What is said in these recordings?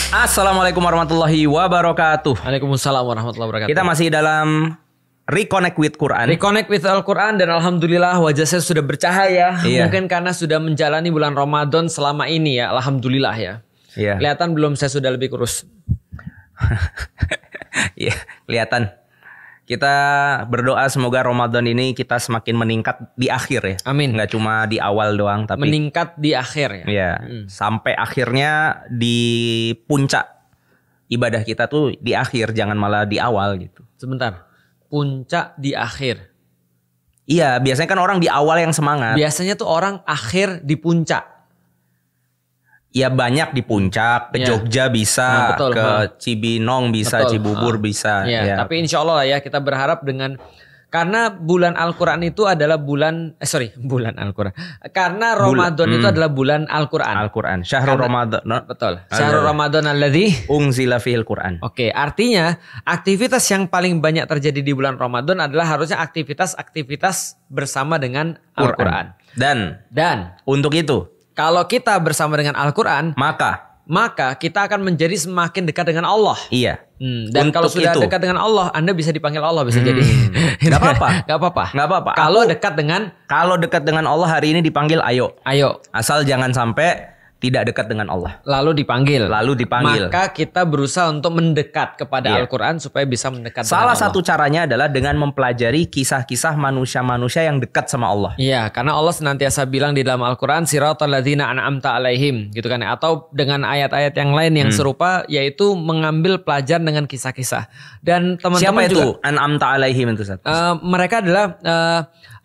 Assalamualaikum warahmatullahi wabarakatuh. Waalaikumsalam warahmatullahi wabarakatuh. Kita masih dalam Reconnect with Quran. Reconnect with Al-Quran, dan alhamdulillah wajah saya sudah bercahaya. Iya. Mungkin karena sudah menjalani bulan Ramadan selama ini ya. Alhamdulillah ya. Iya. Kelihatan belum saya sudah lebih kurus? Iya, kelihatan. Kita berdoa semoga Ramadan ini kita semakin meningkat di akhir ya. Amin. Nggak cuma di awal doang, tapi Meningkat di akhir ya. ya sampai akhirnya di puncak ibadah kita tuh di akhir, jangan malah di awal gitu. Sebentar. Puncak di akhir. Iya, biasanya kan orang di awal yang semangat. Biasanya tuh orang akhir di puncak. Ya banyak di puncak, ke Ya. Jogja bisa, Nah, betul. ke Cibinong bisa, Betul. Cibubur bisa. Ya, tapi insya Allah lah ya, kita berharap dengan, karena bulan Al-Quran itu adalah bulan Al-Quran. Karena Ramadan itu adalah bulan Al-Quran. Al-Quran. Syahrul Ramadan. Betul. Syahrul Ramadan alladzi Unzila fihil Quran. Oke, artinya aktivitas yang paling banyak terjadi di bulan Ramadan adalah harusnya aktivitas bersama dengan Al-Quran. Dan untuk itu, Kalau kita bersama dengan Al-Quran, maka kita akan menjadi semakin dekat dengan Allah. iya. Dan kalau Untuk sudah itu. dekat dengan Allah, Anda bisa dipanggil Allah, bisa jadi. Nggak apa-apa. Nggak apa-apa. Nggak apa-apa. Kalau dekat dengan Allah hari ini dipanggil ayo. ayo, Asal jangan sampai tidak dekat dengan Allah. lalu dipanggil. Maka Maka kita berusaha untuk mendekat kepada Iya. Al-Quran supaya bisa mendekat Salah dengan Allah. satu caranya adalah dengan mempelajari kisah-kisah manusia-manusia yang dekat sama Allah. Iya, karena Allah senantiasa bilang di dalam Al-Quran, siratal ladzina an'amta alaihim, gitu kan ya. Atau dengan ayat-ayat yang lain yang serupa, yaitu mengambil pelajaran dengan kisah-kisah. Dan teman-teman Siapa juga, itu? An'amta alaihim itu satu. mereka adalah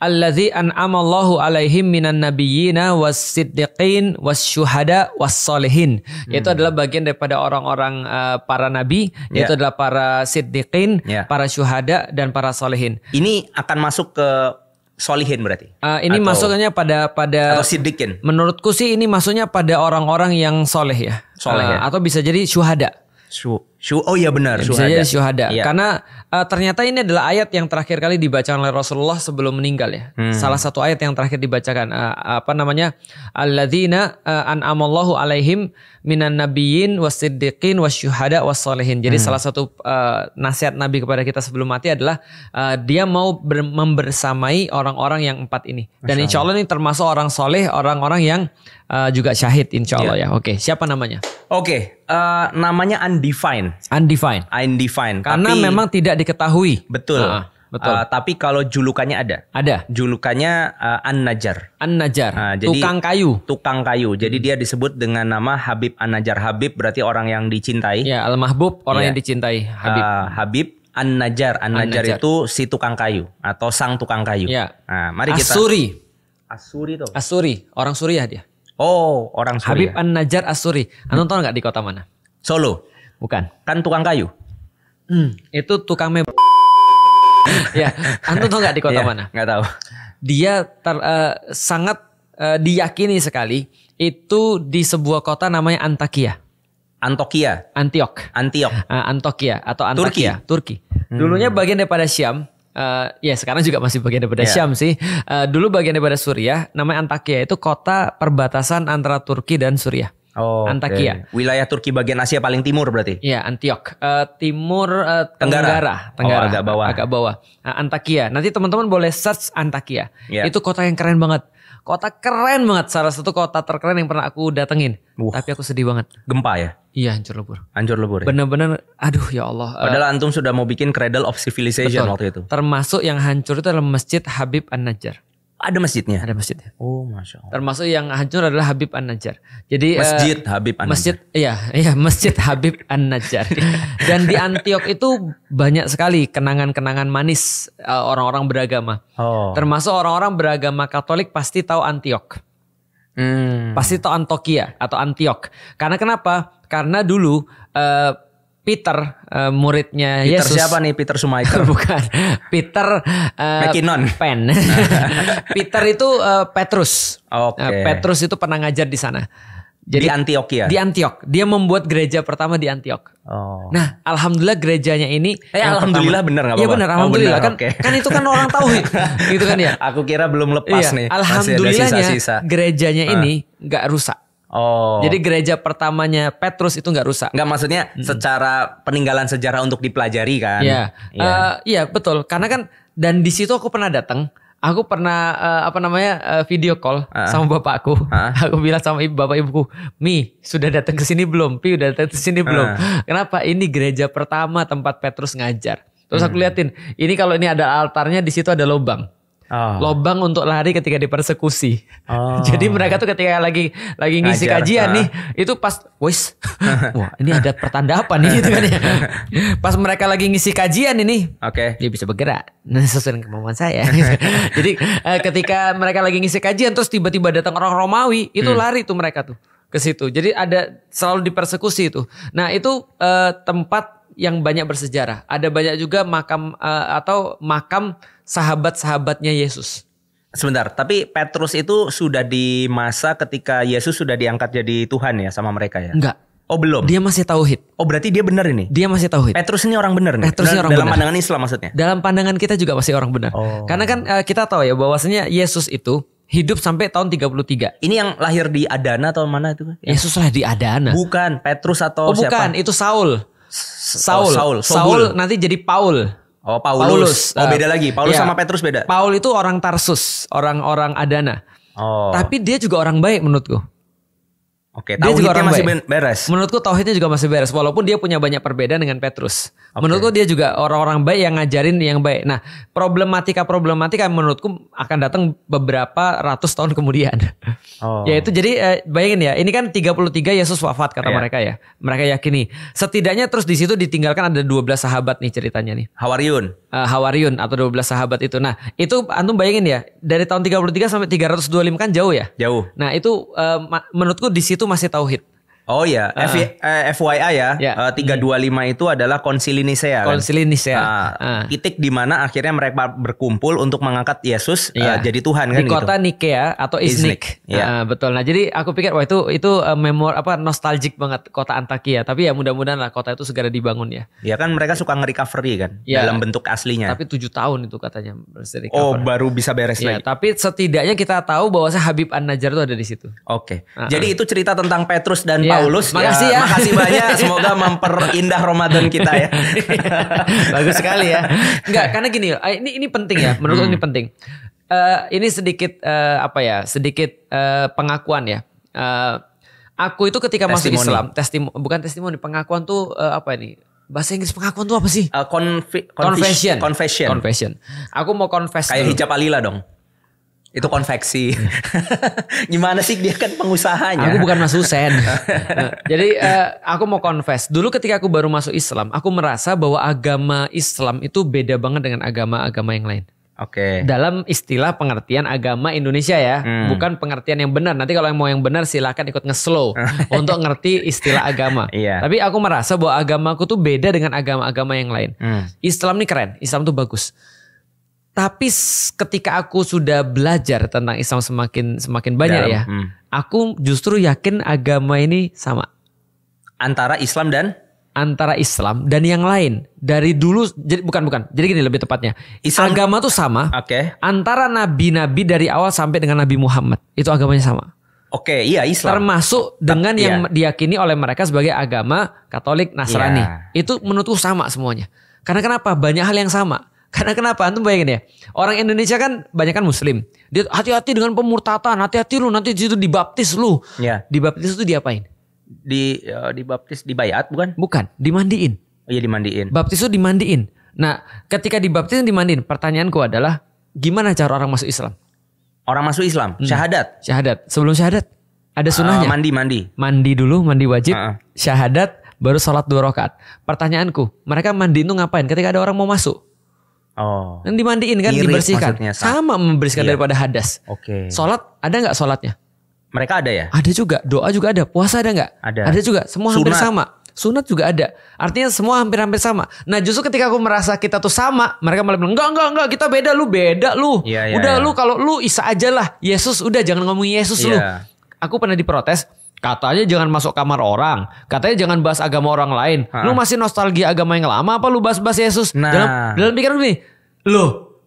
alladzi an'amallahu alaihim minan nabiyyina was-siddiqin was-syuhada was-solihin. Yaitu adalah bagian daripada orang-orang para nabi, yaitu adalah para siddiqin, para syuhada, dan para solihin. Ini akan masuk ke solihin berarti? Ini masuknya pada Atau siddiqin? menurutku sih ini masuknya pada orang-orang yang soleh ya. Soleh ya. Atau bisa jadi syuhada. Oh iya benar, Bisa jadi syuhada. Iya. Karena ternyata ini adalah ayat yang terakhir kali dibacakan oleh Rasulullah sebelum meninggal ya. Salah satu ayat yang terakhir dibacakan. Alladzina an'amallahu alaihim minan nabiyyin was-siddiqin wasyuhada was-solihin. Jadi salah satu nasihat Nabi kepada kita sebelum mati adalah dia mau membersamai orang-orang yang 4 ini. Dan insya Allah ini termasuk orang soleh, orang-orang yang juga syahid insya Allah ya. Oke, siapa namanya? Oke, namanya undefined. Undefined. Karena Tapi- memang tidak diketahui. Betul. Betul. Tapi kalau julukannya ada. Ada. Julukannya An-Najjar. An-Najjar, Jadi- tukang kayu. Jadi dia disebut dengan nama Habib An-Najjar. Habib berarti orang yang dicintai. Ya, Al-Mahbub, orang Iya. yang dicintai, Habib. Habib An-Najjar. An-Najjar An-Najjar. itu si tukang kayu atau sang tukang kayu. Ya. Nah, mari kita. Asuri tuh. Asuri, orang Suriah dia. Oh, orang Habib Suriah. An-Najjar Asuri. Antum tahu nggak di kota mana? Solo. Bukan. Kan tukang kayu. Itu tukang Ya, antum tahu nggak di kota Iya, mana? nggak tahu. Dia sangat diyakini sekali itu di sebuah kota namanya Antakya. Antioquia. Antioch. Antakya atau Antakya, Turki. Dulunya bagian daripada Syam. Ya sekarang juga masih bagian daripada Syam sih. Dulu bagian daripada Suriah. Namanya Antakya, itu kota perbatasan antara Turki dan Suriah. Oh, Antakya. oke. Wilayah Turki bagian Asia paling timur berarti. Iya, Antioch. Timur Tenggara. Tenggara. Oh, agak bawah. Agak bawah. Antakya. Nanti teman-teman boleh search Antakya. Iya. Itu kota yang keren banget. Kota keren banget. Salah satu kota terkeren yang pernah aku datengin. Tapi aku sedih banget. Gempa ya? Iya, hancur lebur. Hancur lebur ya? Bener-bener, aduh ya Allah. Padahal antum sudah mau bikin Cradle of Civilization Betul. waktu itu. Termasuk yang hancur itu adalah Masjid Habib An-Najjar. Ada masjidnya? Ada masjidnya. Oh, Masya Allah. Termasuk yang hancur adalah Habib An-Najjar. Jadi Masjid Habib An-Najjar. Masjid, iya Masjid Habib An-Najjar. Dan di Antioch itu banyak sekali kenangan-kenangan manis orang-orang beragama. Oh. Termasuk orang-orang beragama Katolik pasti tahu Antioch. Pasti tahu Antakya atau Antioch. Karena kenapa? Karena dulu Peter, muridnya Peter Yesus. siapa nih? Peter Schumacher? Bukan. Peter McKinnon. Pen. Peter itu Petrus. Oke. Petrus itu pernah ngajar di sana. Di Antioquia. Di Antioch. Dia membuat gereja pertama di Antioch. Oh. Nah, alhamdulillah gerejanya ini. alhamdulillah benar nggak Iya apa-apa? benar, Oh, alhamdulillah benar, kan. oke. Kan itu kan orang tauhid, gitu kan ya. Aku kira belum lepas Iya, nih. Masih ada alhamdulillahnya sisa-sisa. gerejanya ini nggak rusak. Oh. Jadi gereja pertamanya Petrus itu nggak rusak. Nggak, maksudnya secara peninggalan sejarah untuk dipelajari kan? Iya, iya betul. Karena kan dan di situ aku pernah datang. Aku pernah video call sama bapakku. Aku bilang sama bapak ibuku, Mi sudah datang ke sini belum? Pi udah datang ke sini belum? Kenapa? Ini gereja pertama tempat Petrus ngajar. Terus aku liatin, ini kalau ini ada altarnya, di situ ada lubang. Lobang untuk lari ketika dipersekusi. Jadi mereka tuh ketika lagi ngisi kajian nih, itu pas, wah ini ada pertanda apa nih gitu kan ya. Pas mereka lagi ngisi kajian ini, dia bisa bergerak. Nah, sesuai dengan kemampuan saya. Jadi ketika mereka lagi ngisi kajian, terus tiba-tiba datang orang Romawi, itu lari tuh mereka tuh ke situ. Jadi ada selalu dipersekusi itu. Nah itu tempat yang banyak bersejarah. Ada banyak juga makam makam sahabat-sahabatnya Yesus. Sebentar, tapi Petrus itu sudah di masa ketika Yesus sudah diangkat jadi Tuhan ya sama mereka ya? Enggak. Oh belum? Dia masih tauhid. Oh berarti dia benar ini? Dia masih tauhid. Petrus ini orang benar nih? Petrus ini orang dalam benar. pandangan Islam maksudnya? Dalam pandangan kita juga masih orang benar. Karena kan kita tahu ya bahwasanya Yesus itu hidup sampai tahun 33. Ini yang lahir di Adana atau mana itu? Yesus lah di Adana. Bukan, Petrus atau siapa? Bukan, itu Saul. Saul nanti jadi Paul. Oh Paulus. Oh beda lagi. Paulus sama Petrus beda. Paul itu orang Tarsus, orang Adana. Oh. Tapi dia juga orang baik menurutku. Oke, tauhidnya masih beres. Menurutku tauhidnya juga masih beres, walaupun dia punya banyak perbedaan dengan Petrus. Menurutku dia juga orang-orang baik yang ngajarin yang baik. Nah, problematika menurutku akan datang beberapa ratus tahun kemudian. Yaitu jadi bayangin ya, ini kan 33 Yesus wafat kata mereka ya. Mereka yakini. Setidaknya terus di situ ditinggalkan ada 12 sahabat nih ceritanya nih. Hawariun atau 12 sahabat itu. Nah, itu antum bayangin ya, dari tahun 33 sampai 325 kan jauh ya? Jauh. Nah, itu menurutku di situ masih tauhid. Oh ya, FYI ya, 325 itu adalah Konsili Nisea. Konsili Nisea. Titik di mana akhirnya mereka berkumpul untuk mengangkat Yesus jadi Tuhan kan di kota gitu. Nikea atau Iznik. Betul. Nah, jadi aku pikir wah itu nostalgic banget kota Antakia. Tapi ya mudah-mudahan lah kota itu segera dibangun ya. Ya kan mereka suka nge-recovery kan dalam bentuk aslinya. Tapi 7 tahun itu katanya recover. Oh, baru bisa beres lagi. Tapi setidaknya kita tahu bahwa Habib An-Najjar itu ada di situ. Oke. Jadi itu cerita tentang Petrus dan Paulus. Makasih ya. Makasih banyak. Semoga memperindah Ramadan kita ya. Bagus sekali ya. Enggak, karena gini, ini penting ya. Menurutku ini penting. Ini sedikit sedikit pengakuan ya. Aku itu ketika masuk Islam, bukan testimoni, pengakuan tuh bahasa Inggris pengakuan tuh apa sih? Confession. Aku mau confess. Kayak hijab alila dong. Itu konveksi. Gimana sih, dia kan pengusahanya. Aku bukan Mas Husen. Jadi aku mau confess. Dulu ketika aku baru masuk Islam, aku merasa bahwa agama Islam itu beda banget dengan agama-agama yang lain. Oke. Dalam istilah pengertian agama Indonesia ya, bukan pengertian yang benar. Nanti kalau mau yang benar silakan ikut nge-slow untuk ngerti istilah agama. Tapi aku merasa bahwa agamaku tuh beda dengan agama-agama yang lain. Islam ini keren, Islam tuh bagus. Tapi ketika aku sudah belajar tentang Islam semakin banyak aku justru yakin agama ini sama. Antara Islam dan yang lain. Dari dulu, bukan. Jadi gini lebih tepatnya. Agama tuh sama. Antara nabi-nabi dari awal sampai dengan Nabi Muhammad. Itu agamanya sama. Iya Islam. Termasuk dengan yang diyakini oleh mereka sebagai agama Katolik, Nasrani. Itu menurutku sama semuanya. Karena kenapa? Banyak hal yang sama. Karena kenapa? Antum bayangin ya. Orang Indonesia kan banyak kan Muslim. Dia hati-hati dengan pemurtatan. Hati-hati lu nanti di situ dibaptis lu. Dibaptis itu diapain? Dibaptis dibayat bukan? Bukan, dimandiin. Oh iya, dimandiin. Baptis itu dimandiin. Nah, ketika dibaptis dimandiin, pertanyaanku adalah gimana cara orang masuk Islam? Orang masuk Islam, syahadat. Sebelum syahadat ada sunnahnya. Mandi dulu, mandi wajib. Syahadat, baru sholat 2 rakaat. Pertanyaanku, mereka mandiin tuh ngapain? Ketika ada orang mau masuk. Dan dimandiin kan, dibersihkan. Sama membersihkan daripada hadas. Sholat ada nggak sholatnya? Mereka ada ya? Ada juga. Doa juga ada. Puasa ada nggak? Ada juga. Semua hampir sama. Sunat juga ada. Artinya semua hampir sama. Nah, justru ketika aku merasa kita tuh sama, mereka malah bilang enggak, kita beda lu. Udah lu kalau lu Isa aja lah. Yesus udah, jangan ngomongin Yesus lu. Aku pernah diprotes. Katanya jangan masuk kamar orang. Katanya jangan bahas agama orang lain. Lu masih nostalgia agama yang lama apa lu bahas-bahas Yesus? Dalam pikiran gini,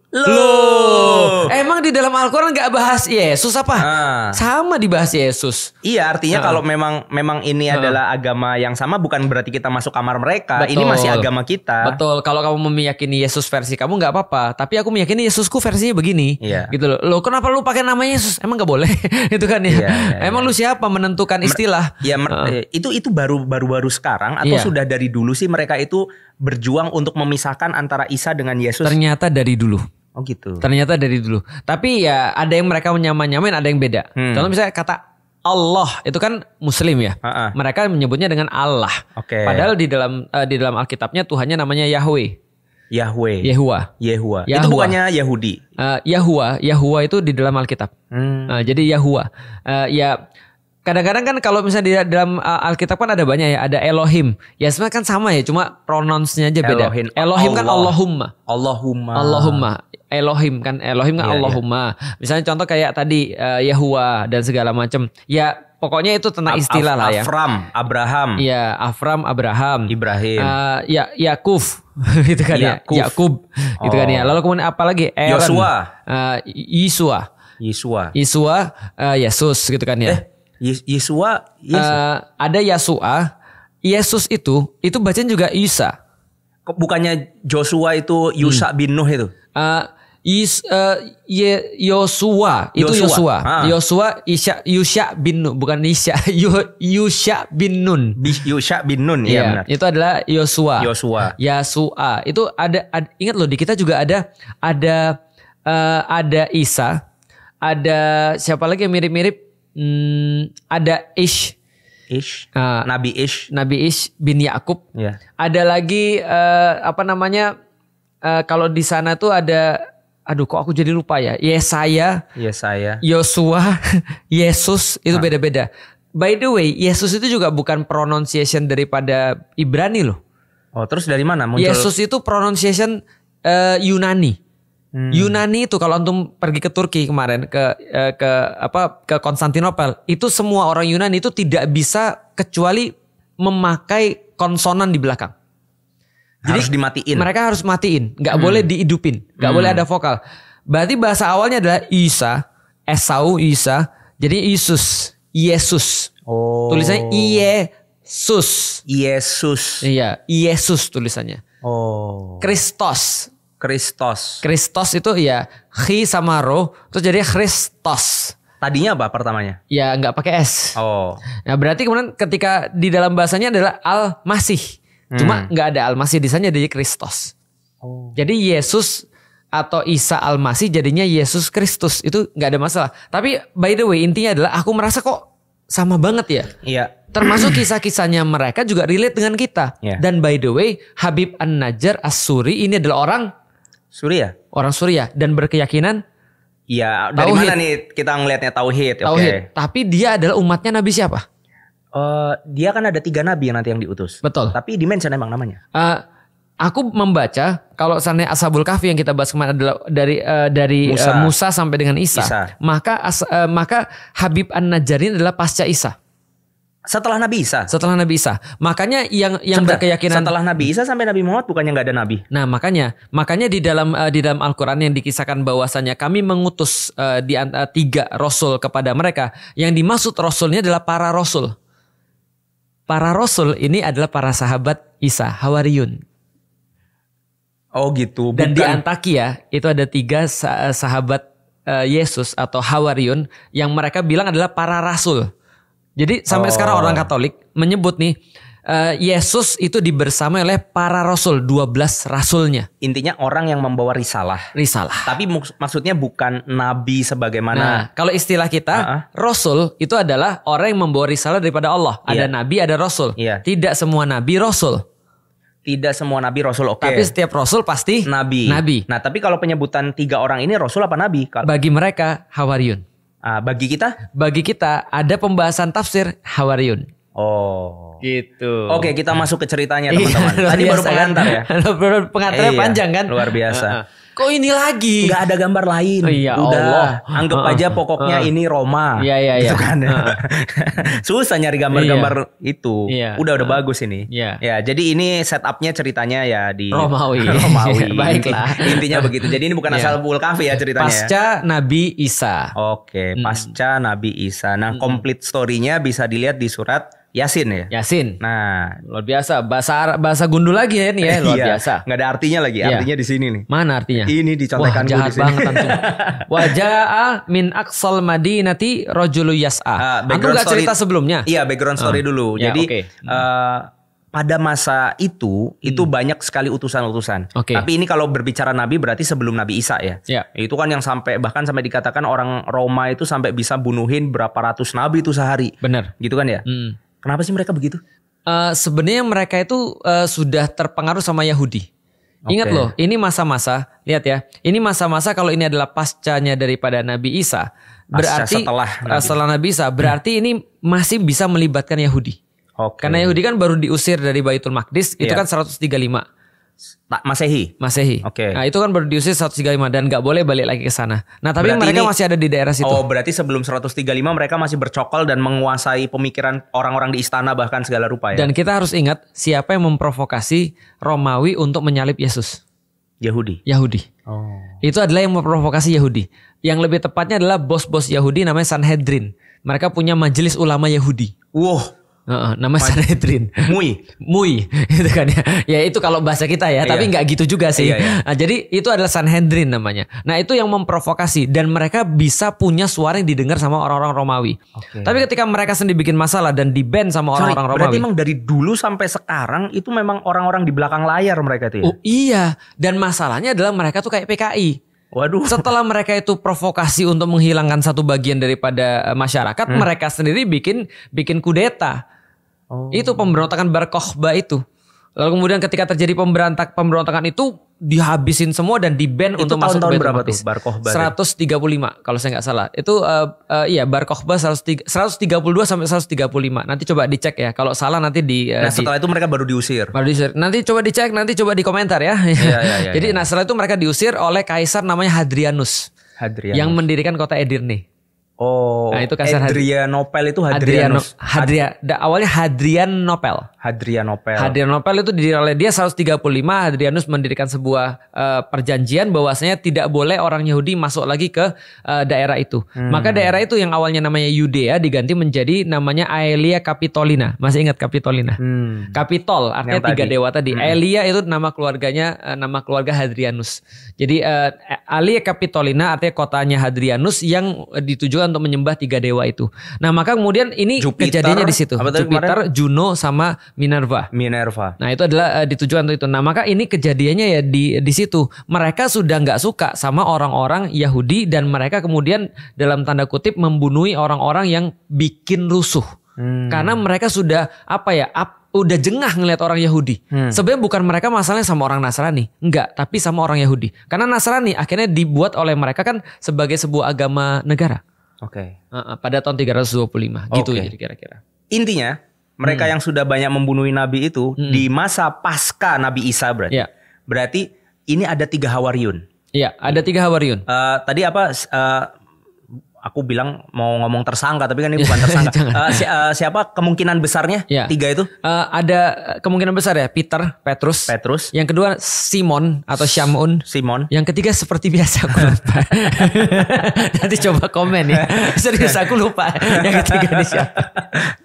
Loh. Emang di dalam Al-Quran gak bahas Yesus apa? Sama dibahas Yesus. Iya, artinya kalau memang ini adalah agama yang sama, bukan berarti kita masuk kamar mereka. Betul. Ini masih agama kita. Betul. Kalau kamu meyakini Yesus versi kamu gak apa-apa. Tapi aku meyakini Yesusku versinya begini. Iya. Gitu loh. Loh, kenapa lu pakai nama Yesus? Emang gak boleh? Itu kan ya. Iya, Emang lu siapa menentukan istilah? Itu baru sekarang atau sudah dari dulu sih mereka itu berjuang untuk memisahkan antara Isa dengan Yesus? Ternyata dari dulu. Oh gitu. Ternyata dari dulu. Tapi ya ada yang mereka nyamain, ada yang beda. Contoh misalnya kata Allah itu kan Muslim ya. Mereka menyebutnya dengan Allah. Padahal di dalam Alkitabnya Tuhannya namanya Yahweh. Yehuwa. Itu bukannya Yahudi. Yahuwa itu di dalam Alkitab. Jadi Yahuwa. Ya kadang-kadang kan kalau misalnya di dalam Alkitab kan ada banyak ya, ada Elohim. Ya sebenarnya kan sama ya, cuma pronounce-nya aja beda. Elohim kan Allahumma. Elohim kan Allahumma. Misalnya contoh kayak tadi Yahuwa dan segala macam. Ya pokoknya itu tentang istilah lah ya. Abraham. Iya, Abraham. Ibrahim. Yakub. Gitu kan ya. Yakub. Gitu kan ya. Lalu kemudian apa lagi? Yesua. Yesus gitu kan ya. Yesua. Ada Yasua. Yesus itu bacaan juga Isa. Bukannya Joshua itu Yusa bin Nuh itu? Yosua itu Yosua Yusha bin Nun, bukan Isya. Yusha bin Nun. Yusha bin Nun, iya benar. Itu adalah Yosua. Yasua. Itu ada ingat loh, di kita juga ada Isa, ada siapa lagi yang mirip-mirip? Ada Nabi Ish bin Yakub. Ada lagi kalau di sana tuh ada, aduh kok aku jadi lupa ya. Yesaya, Yosua, Yesus itu beda-beda. By the way, Yesus itu juga bukan pronunciation daripada Ibrani loh. Oh, terus dari mana muncul? Yesus itu pronunciation Yunani. Yunani itu kalau antum pergi ke Turki kemarin ke Konstantinopel, itu semua orang Yunani itu tidak bisa kecuali memakai konsonan di belakang. Jadi harus dimatiin. Mereka harus matiin, nggak boleh dihidupin, nggak boleh ada vokal. Berarti bahasa awalnya adalah Isa, Isa, jadi Yesus. Oh. Tulisannya Yesus. Iya, Yesus tulisannya. Oh. Kristos itu ya Chi sama Ro, terus jadi Kristos. Tadinya apa pertamanya? Ya nggak pakai S. Oh. Nah berarti kemudian ketika di dalam bahasanya adalah Al-Masih. Cuma nggak ada Al-Masih di sana, jadi Kristos. Oh. Jadi Yesus atau Isa Al-Masih jadinya Yesus Kristus, itu nggak ada masalah. Tapi by the way intinya adalah aku merasa kok sama banget ya. Iya. Termasuk kisah-kisahnya mereka juga relate dengan kita. Yeah. Dan by the way Habib An-Najjar As-Suri ini adalah orang Suriah dan berkeyakinan iya. Dari mana nih kita ngelihatnya tauhid? Okay. Tapi dia adalah umatnya Nabi siapa? Dia kan ada 3 nabi nanti yang diutus. Betul. Tapi di-mention emang namanya. Aku membaca kalau seandainya Ashabul Kahfi yang kita bahas kemarin adalah dari Musa sampai dengan Isa. Maka Habib An-Najjar ini adalah pasca Isa. Setelah Nabi Isa. Makanya yang berkeyakinan setelah Nabi Isa sampai Nabi Muhammad bukannya nggak ada nabi. Nah, makanya di dalam Al-Qur'an yang dikisahkan bahwasanya kami mengutus 3 rasul kepada mereka. Yang dimaksud rasulnya adalah para rasul. Para rasul ini adalah para sahabat Isa, Hawariyun. Oh gitu. Dan di Antakia itu ada 3 sahabat Yesus atau Hawariyun yang mereka bilang adalah para rasul. Jadi sampai sekarang orang Katolik menyebut nih Yesus itu dibersamai oleh para rasul, 12 rasulnya. Intinya orang yang membawa risalah. Tapi maksudnya bukan nabi sebagaimana. Nah, kalau istilah kita rasul itu adalah orang yang membawa risalah daripada Allah. Ada nabi, ada rasul. Tidak semua nabi rasul. Oke. Tapi setiap rasul pasti nabi. Nah, tapi kalau penyebutan 3 orang ini rasul apa nabi? Bagi mereka Hawariyun. Bagi kita? Bagi kita ada pembahasan tafsir Hawariyun. Oh. Gitu. Oke, kita masuk ke ceritanya teman-teman. Tadi baru pengantar ya. Pengantarnya panjang kan? Luar biasa. Kok ini lagi? Nggak ada gambar lain. Oh, iya, Udah, Allah. anggap aja pokoknya ini Roma. Iya. Gitu kan. Susah nyari gambar-gambar itu. Iya. Udah bagus ini. Iya. Ya, jadi ini setupnya ceritanya ya di Romawi. Romawi. Baiklah. Intinya begitu. Jadi ini bukan Iya. asal bul kafe ya ceritanya. Pasca Nabi Isa. Oke, pasca Nabi Isa. Nah, complete story-nya bisa dilihat di surat Yasin ya. Yasin. Nah, Luar biasa. Bahasa gundul lagi ya nih ya. Luar iya, biasa. nggak ada artinya lagi. Iya. Artinya di sini nih. Mana artinya? Ini dicontekan Wah, di jahat sini. banget antum. Waja'a min aqsal madinati rajulu yas'a. Antum gak cerita sebelumnya? Iya, background story dulu. Ya, Jadi oke. pada masa itu banyak sekali utusan-utusan. Oke. Tapi ini kalau berbicara nabi berarti sebelum Nabi Isa ya. Ya. Itu kan yang bahkan sampai dikatakan orang Roma itu sampai bisa bunuhin berapa ratus nabi itu sehari. Benar. Gitu kan ya? Kenapa sih mereka begitu? Sebenarnya mereka itu sudah terpengaruh sama Yahudi. Ingat loh, ini masa-masa, lihat ya. Ini masa-masa kalau ini adalah pascanya daripada Nabi Isa, berarti setelah Nabi Isa, berarti ini masih bisa melibatkan Yahudi. Karena Yahudi kan baru diusir dari Baitul Maqdis, itu kan 135 Masehi. Oke. Nah, itu kan baru diusir 135 dan nggak boleh balik lagi ke sana. Nah, tapi Berarti mereka ini- masih ada di daerah situ. Oh, berarti sebelum 135 mereka masih bercokol dan menguasai pemikiran orang-orang di istana bahkan segala rupa ya. Dan kita harus ingat siapa yang memprovokasi Romawi untuk menyalib Yesus. Yahudi. Oh. Itu adalah yang memprovokasi Yahudi. Yang lebih tepatnya adalah bos-bos Yahudi namanya Sanhedrin. Mereka punya majelis ulama Yahudi. Wow. Namanya Sanhedrin. Mui gitu kan ya. Ya itu kalau bahasa kita ya, tapi nggak gitu juga sih. Iya. Nah, jadi itu adalah Sanhedrin namanya. Nah, itu yang memprovokasi dan mereka bisa punya suara yang didengar sama orang-orang Romawi. Oke. Tapi ketika mereka sendiri bikin masalah dan di-ban sama orang-orang Romawi. Berarti emang dari dulu sampai sekarang itu memang orang-orang di belakang layar mereka itu ya? Oh iya, dan masalahnya adalah mereka tuh kayak PKI. Waduh. Setelah mereka itu provokasi untuk menghilangkan satu bagian daripada masyarakat, mereka sendiri bikin kudeta. Oh. Itu pemberontakan Bar Kokhba itu. Lalu kemudian ketika terjadi pemberontakan itu dihabisin semua dan di-ban Itu untuk masuk ke tahun-tahun Baitul berapa Maqdis. tuh Bar Kokhba? 135 kalau saya nggak salah. Itu iya Bar Kokhba 132 sampai 135. Nanti coba dicek ya. Kalau salah nanti Nah, setelah itu mereka baru diusir. Nanti coba dicek, nanti coba di komentar ya. Iya, Jadi nah setelah itu mereka diusir oleh kaisar namanya Hadrianus. Yang mendirikan kota Edirne. Oh, Nah, itu kaisar Hadrianopel itu Hadrianus. Awalnya Hadrianopel. Hadrianopel itu didirikan oleh dia 135. Hadrianus mendirikan sebuah perjanjian bahwasanya tidak boleh orang Yahudi masuk lagi ke daerah itu. Maka daerah itu yang awalnya namanya Yudea diganti menjadi namanya Aelia Capitolina. Masih ingat Capitolina? Capitol artinya Yang 3 tadi. dewa tadi. Aelia itu nama keluarganya, nama keluarga Hadrianus. Jadi Aelia Capitolina artinya kotanya Hadrianus yang ditujukan untuk menyembah 3 dewa itu. Nah, maka kemudian ini Jupiter, kejadiannya di situ. apa tadi Jupiter, Juno sama Minerva. Nah, itu adalah ditujukan untuk itu. Nah, maka ini kejadiannya ya di situ. Mereka sudah nggak suka sama orang-orang Yahudi dan mereka kemudian dalam tanda kutip membunuhi orang-orang yang bikin rusuh. Karena mereka sudah udah jengah ngelihat orang Yahudi. Sebenarnya bukan mereka masalahnya sama orang Nasrani, enggak, tapi sama orang Yahudi. Karena Nasrani akhirnya dibuat oleh mereka kan sebagai sebuah agama negara. Oke. Pada tahun 325 gitu Oke. ya kira-kira. Intinya mereka yang sudah banyak membunuhi nabi itu di masa pasca Nabi Isa berarti. Iya. Berarti ini ada 3 Hawariyun. Iya, ada 3 Hawariyun. Tadi apa? Aku bilang mau ngomong tersangka tapi kan ini bukan tersangka. Siapa kemungkinan besarnya? Ya. 3 itu? Ada kemungkinan besar ya Petrus. Yang kedua Simon atau Syamun. Simon. Yang ketiga seperti biasa aku lupa. Nanti coba komen ya. Serius aku lupa. Yang ketiga ini siapa?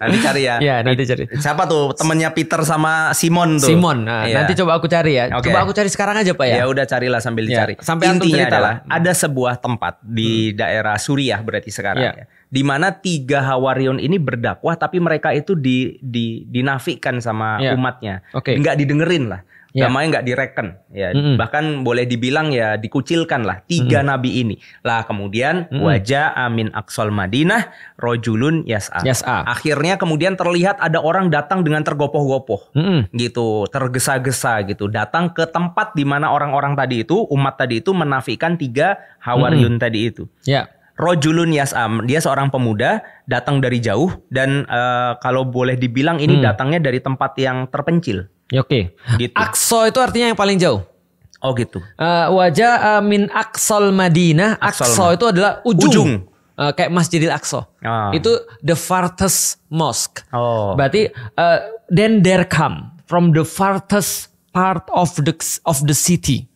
Nanti cari ya. Ya nanti cari. Siapa tuh temennya Peter sama Simon tuh? Simon. Nah, Iya. nanti coba aku cari ya. Oke. Coba aku cari sekarang aja Pak ya. Ya udah carilah sambil Ya, dicari. sampai antum Intinya cerita adalah lah. ada sebuah tempat di daerah Suriah berarti sekarang Ya. ya. Di mana 3 Hawariyun ini berdakwah tapi mereka itu dinafikan sama Ya. umatnya. Oke. Nggak didengerin lah. Ya. Namanya nggak direken ya. Bahkan boleh dibilang ya dikucilkan lah 3 nabi ini. Lah kemudian wajah amin aqsal Madinah rojulun yas'a. Akhirnya kemudian terlihat ada orang datang dengan tergopoh-gopoh. Gitu, tergesa-gesa gitu. Datang ke tempat di mana orang-orang tadi itu, umat tadi itu menafikan 3 Hawariyun tadi itu. Ya. Rojulun yas'am, dia seorang pemuda datang dari jauh dan kalau boleh dibilang ini datangnya dari tempat yang terpencil. Ya, oke. Gitu. Aqsa itu artinya yang paling jauh. Oh gitu. Wajah min aqsal Madinah. Aqsa itu adalah ujung. Kayak Masjidil Aqsa. Itu the farthest mosque. Berarti then there come from the farthest part of the city.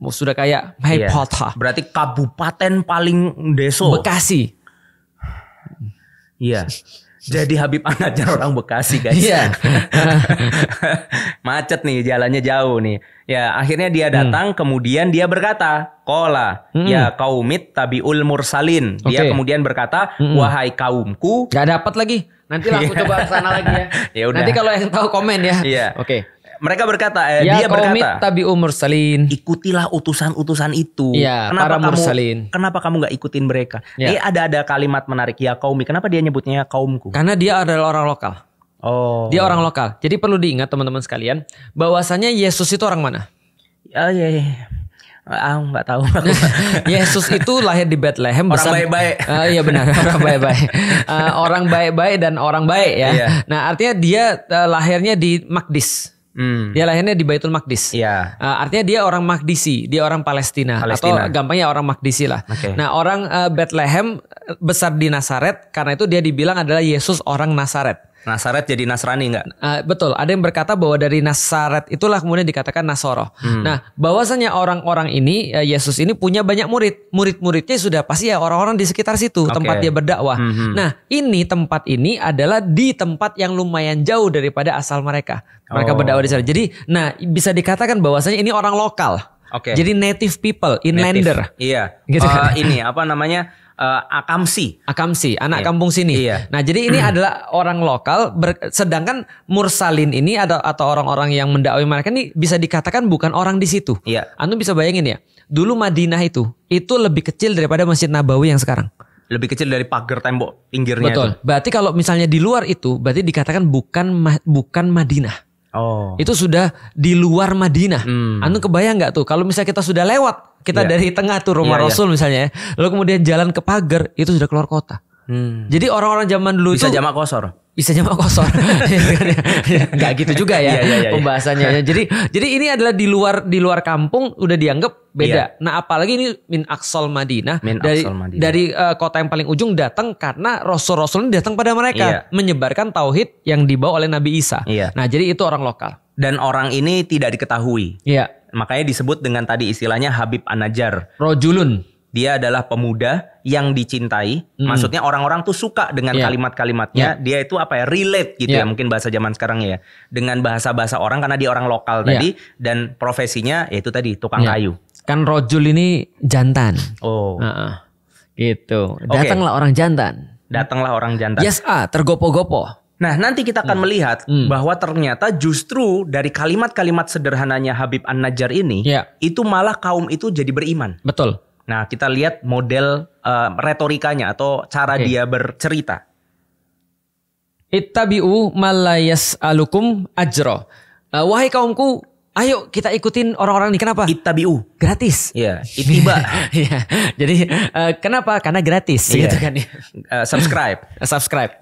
Sudah kayak Harry Potter. Berarti kabupaten paling deso. Bekasi. Iya. Jadi Habib An-Najjar orang Bekasi, guys. Iya. Macet nih, jalannya jauh nih. Ya, akhirnya dia datang, kemudian dia berkata, "Qala ya qaumit tabiul mursalin." Dia kemudian berkata, "Wahai kaumku." Gak dapat lagi. Nanti lah aku coba kesana lagi ya. Yaudah. Nanti kalau yang tahu komen ya. Iya. Oke. Mereka berkata, ya dia berkata, tabi'ul mursalin. Ikutilah utusan-utusan itu. Ya, para mursalin. Kenapa kamu nggak ikutin mereka? Ya. Ada kalimat menarik, ya kaumi. Kenapa dia nyebutnya kaumku? Karena dia adalah orang lokal. Dia orang lokal. Jadi perlu diingat teman-teman sekalian, bahwasanya Yesus itu orang mana? Nggak tahu. Yesus itu lahir di Bethlehem. Orang baik-baik. Iya benar, orang baik-baik. Orang baik-baik dan orang baik ya. Iya. Nah artinya dia lahirnya di Maqdis. Dia lahirnya di Baitul Maqdis. Iya. Artinya dia orang Maqdisi, dia orang Palestina. Atau gampangnya orang Maqdisi lah. Okay. Nah orang Bethlehem besar di Nazaret, karena itu dia dibilang adalah Yesus orang Nazaret. Nazaret jadi Nasrani enggak? Betul. Ada yang berkata bahwa dari Nazaret itulah kemudian dikatakan Nasoro. Nah, bahwasanya orang-orang ini, Yesus ini punya banyak murid. Murid-muridnya sudah pasti ya orang-orang di sekitar situ, tempat dia berdakwah. Nah, tempat ini adalah di tempat yang lumayan jauh daripada asal mereka. Mereka berdakwah di sana. Jadi, bisa dikatakan bahwasanya ini orang lokal. Jadi native people, inlander. Iya. Gitu kan? Ini apa namanya? Akamsi, anak kampung sini. Iya. Nah, jadi ini adalah orang lokal, sedangkan mursalin ini atau orang-orang yang mendakwai mereka ini bisa dikatakan bukan orang di situ. Iya. Antum bisa bayangin ya, dulu Madinah itu lebih kecil daripada Masjid Nabawi yang sekarang. Lebih kecil dari pagar tembok pinggirnya. Betul. Itu. Berarti kalau misalnya di luar itu, berarti dikatakan bukan Madinah. Itu sudah di luar Madinah. Antum kebayang nggak tuh kalau misalnya kita sudah lewat, kita dari tengah tuh rumah Rasul misalnya, lalu kemudian jalan ke pagar, itu sudah keluar kota. Jadi orang-orang zaman dulu bisa itu jamak kosor. Bisa jamak kosor. Nggak gitu juga ya pembahasannya. Jadi ini adalah di luar kampung udah dianggap beda. Nah, apalagi ini min aqsal Madinah, dari kota yang paling ujung datang karena rasul-rasul ini datang pada mereka menyebarkan tauhid yang dibawa oleh Nabi Isa. Nah, jadi itu orang lokal. Dan orang ini tidak diketahui. Iya. Makanya disebut dengan tadi istilahnya Habib An-Najjar. Rojulun. Dia adalah pemuda yang dicintai. Maksudnya orang-orang tuh suka dengan kalimat-kalimatnya. Dia itu relate gitu ya. Mungkin bahasa zaman sekarang ya. Dengan bahasa-bahasa orang karena dia orang lokal tadi. Dan profesinya yaitu tadi tukang kayu. Kan rojul ini jantan. Gitu. Datanglah orang jantan. Yes, tergopo-gopo. Nah, nanti kita akan melihat bahwa ternyata justru dari kalimat-kalimat sederhananya Habib An-Najjar ini, itu malah kaum itu jadi beriman. Betul. Nah, kita lihat model retorikanya atau cara dia bercerita. Ittabi'u malayas alukum ajro. Wahai kaumku, ayo kita ikutin orang-orang ini. Kenapa? Ittabi'u. Gratis. Iya, ittiba. Jadi kenapa? Karena gratis gitu kan. Subscribe.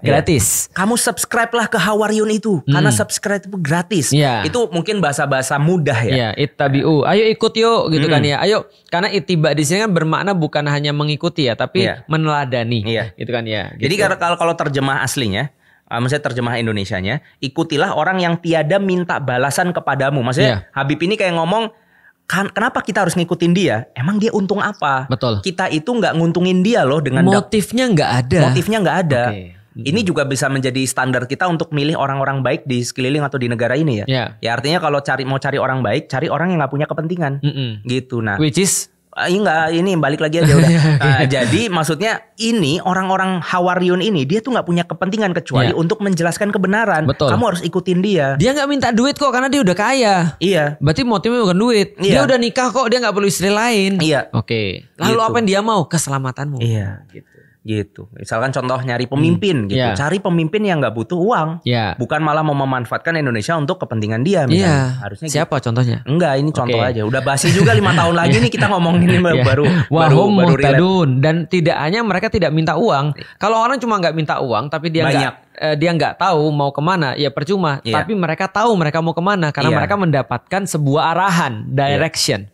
Gratis. Kamu subscribe lah ke Hawariyun itu. Karena subscribe itu gratis. Itu mungkin bahasa-bahasa mudah ya. Ittabi'u. Ayo ikut yuk gitu kan ya. Ayo. Karena ittiba di sini kan bermakna bukan hanya mengikuti ya, tapi meneladani. Gitu kan ya. Gitu. Jadi kalau terjemah aslinya, maksudnya terjemah Indonesianya, ikutilah orang yang tiada minta balasan kepadamu. Maksudnya Habib ini kayak ngomong, kenapa kita harus ngikutin dia? Emang dia untung apa? Betul. Kita itu nggak nguntungin dia loh dengan motifnya nggak ada. Ini juga bisa menjadi standar kita untuk milih orang-orang baik di sekeliling atau di negara ini ya. Ya artinya kalau mau cari orang baik, cari orang yang nggak punya kepentingan. Gitu. Nah, which is ini balik lagi aja udah. Jadi maksudnya ini orang-orang Hawariyun ini dia tuh nggak punya kepentingan kecuali untuk menjelaskan kebenaran. Betul. Kamu harus ikutin dia. Dia nggak minta duit kok karena dia udah kaya. Iya. Berarti motifnya bukan duit. Dia udah nikah kok, dia nggak perlu istri lain. Iya. Oke. Lalu apa yang dia mau? Keselamatanmu. Iya. Gitu. Gitu. Misalkan contoh nyari pemimpin gitu. Cari pemimpin yang nggak butuh uang. Bukan malah mau memanfaatkan Indonesia untuk kepentingan dia misalnya. Harusnya siapa gitu. Contohnya? Enggak, ini contoh aja. Udah basi juga 5 tahun lagi nih kita ngomongin ini baru muhtadun. Dan tidak hanya mereka tidak minta uang. Kalau orang cuma nggak minta uang tapi dia nggak tahu mau kemana, ya percuma. Tapi mereka tahu mereka mau kemana karena mereka mendapatkan sebuah arahan, direction.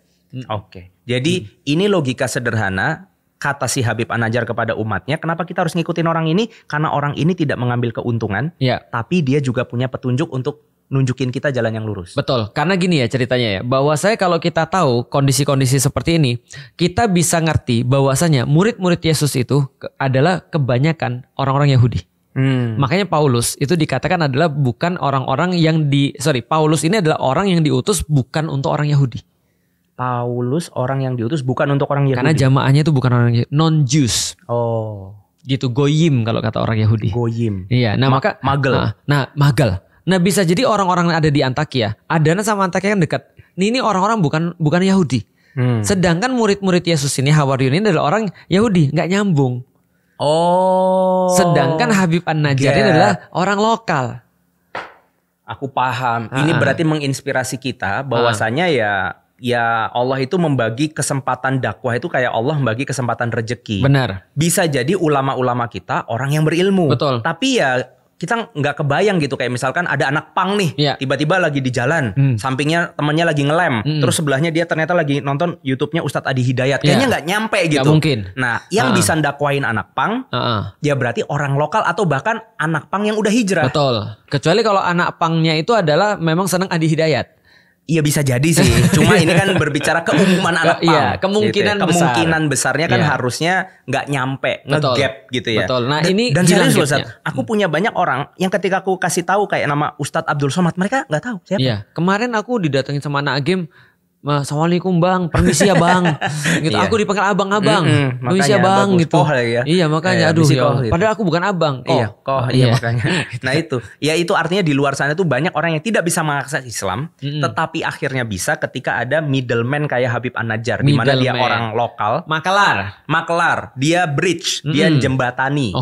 Oke. Jadi ini logika sederhana. Kata si Habib An-Najjar kepada umatnya, kenapa kita harus ngikutin orang ini? Karena orang ini tidak mengambil keuntungan, tapi dia juga punya petunjuk untuk nunjukin kita jalan yang lurus. Betul, karena gini ya ceritanya ya, bahwa kalau kita tahu kondisi-kondisi seperti ini, kita bisa ngerti bahwasanya murid-murid Yesus itu adalah kebanyakan orang-orang Yahudi. Makanya Paulus itu dikatakan adalah bukan orang-orang yang Paulus ini adalah orang yang diutus bukan untuk orang Yahudi. Paulus orang yang diutus bukan untuk orang Yahudi. Karena jamaahnya itu bukan orang Yahudi, non-Jews. Oh. Gitu, goyim kalau kata orang Yahudi. Goyim. Iya, maka magel. Magel. Nah, bisa jadi orang-orang yang ada di Antakya, Adana sama Antakya kan dekat. Ini orang-orang bukan Yahudi. Sedangkan murid-murid Yesus ini, Hawariyun ini adalah orang Yahudi, nggak nyambung. Oh. Sedangkan Habib An-Najjar ini adalah orang lokal. Aku paham. Ini berarti menginspirasi kita bahwasanya ya Allah itu membagi kesempatan dakwah itu kayak Allah membagi kesempatan rezeki. Benar. Bisa jadi ulama-ulama kita orang yang berilmu. Betul. Tapi ya kita nggak kebayang gitu, kayak misalkan ada anak pang nih, tiba-tiba lagi di jalan, sampingnya temannya lagi ngelem, terus sebelahnya dia ternyata lagi nonton YouTube-nya Ustadz Adi Hidayat. Kayaknya nggak nyampe gitu. Gak mungkin. Nah, yang bisa dakwain anak pang, ya berarti orang lokal atau bahkan anak pang yang udah hijrah. Betul. Kecuali kalau anak pangnya itu adalah memang senang Adi Hidayat. Iya bisa jadi sih. Cuma ini kan berbicara keumuman anak pang. Iya, kemungkinan besarnya kan harusnya nggak nyampe, nge-gap gitu ya. Betul. Nah, ini dan serius loh, Ustadz, aku punya banyak orang yang ketika aku kasih tahu kayak nama Ustadz Abdul Somad, mereka nggak tahu siapa. Iya, kemarin aku didatengin sama anak Agim. Assalamualaikum bang, permisi ya bang. Gitu, aku dipanggil abang-abang. Permisi ya bang gitu. Ya. Iya makanya aduh ya. Gitu. Padahal aku bukan abang. Iya makanya. Nah itu, ya itu artinya di luar sana tuh banyak orang yang tidak bisa mengakses Islam, tetapi akhirnya bisa ketika ada middleman kayak Habib An-Najjar, di mana dia orang lokal. Makelar. Dia bridge, dia jembatani.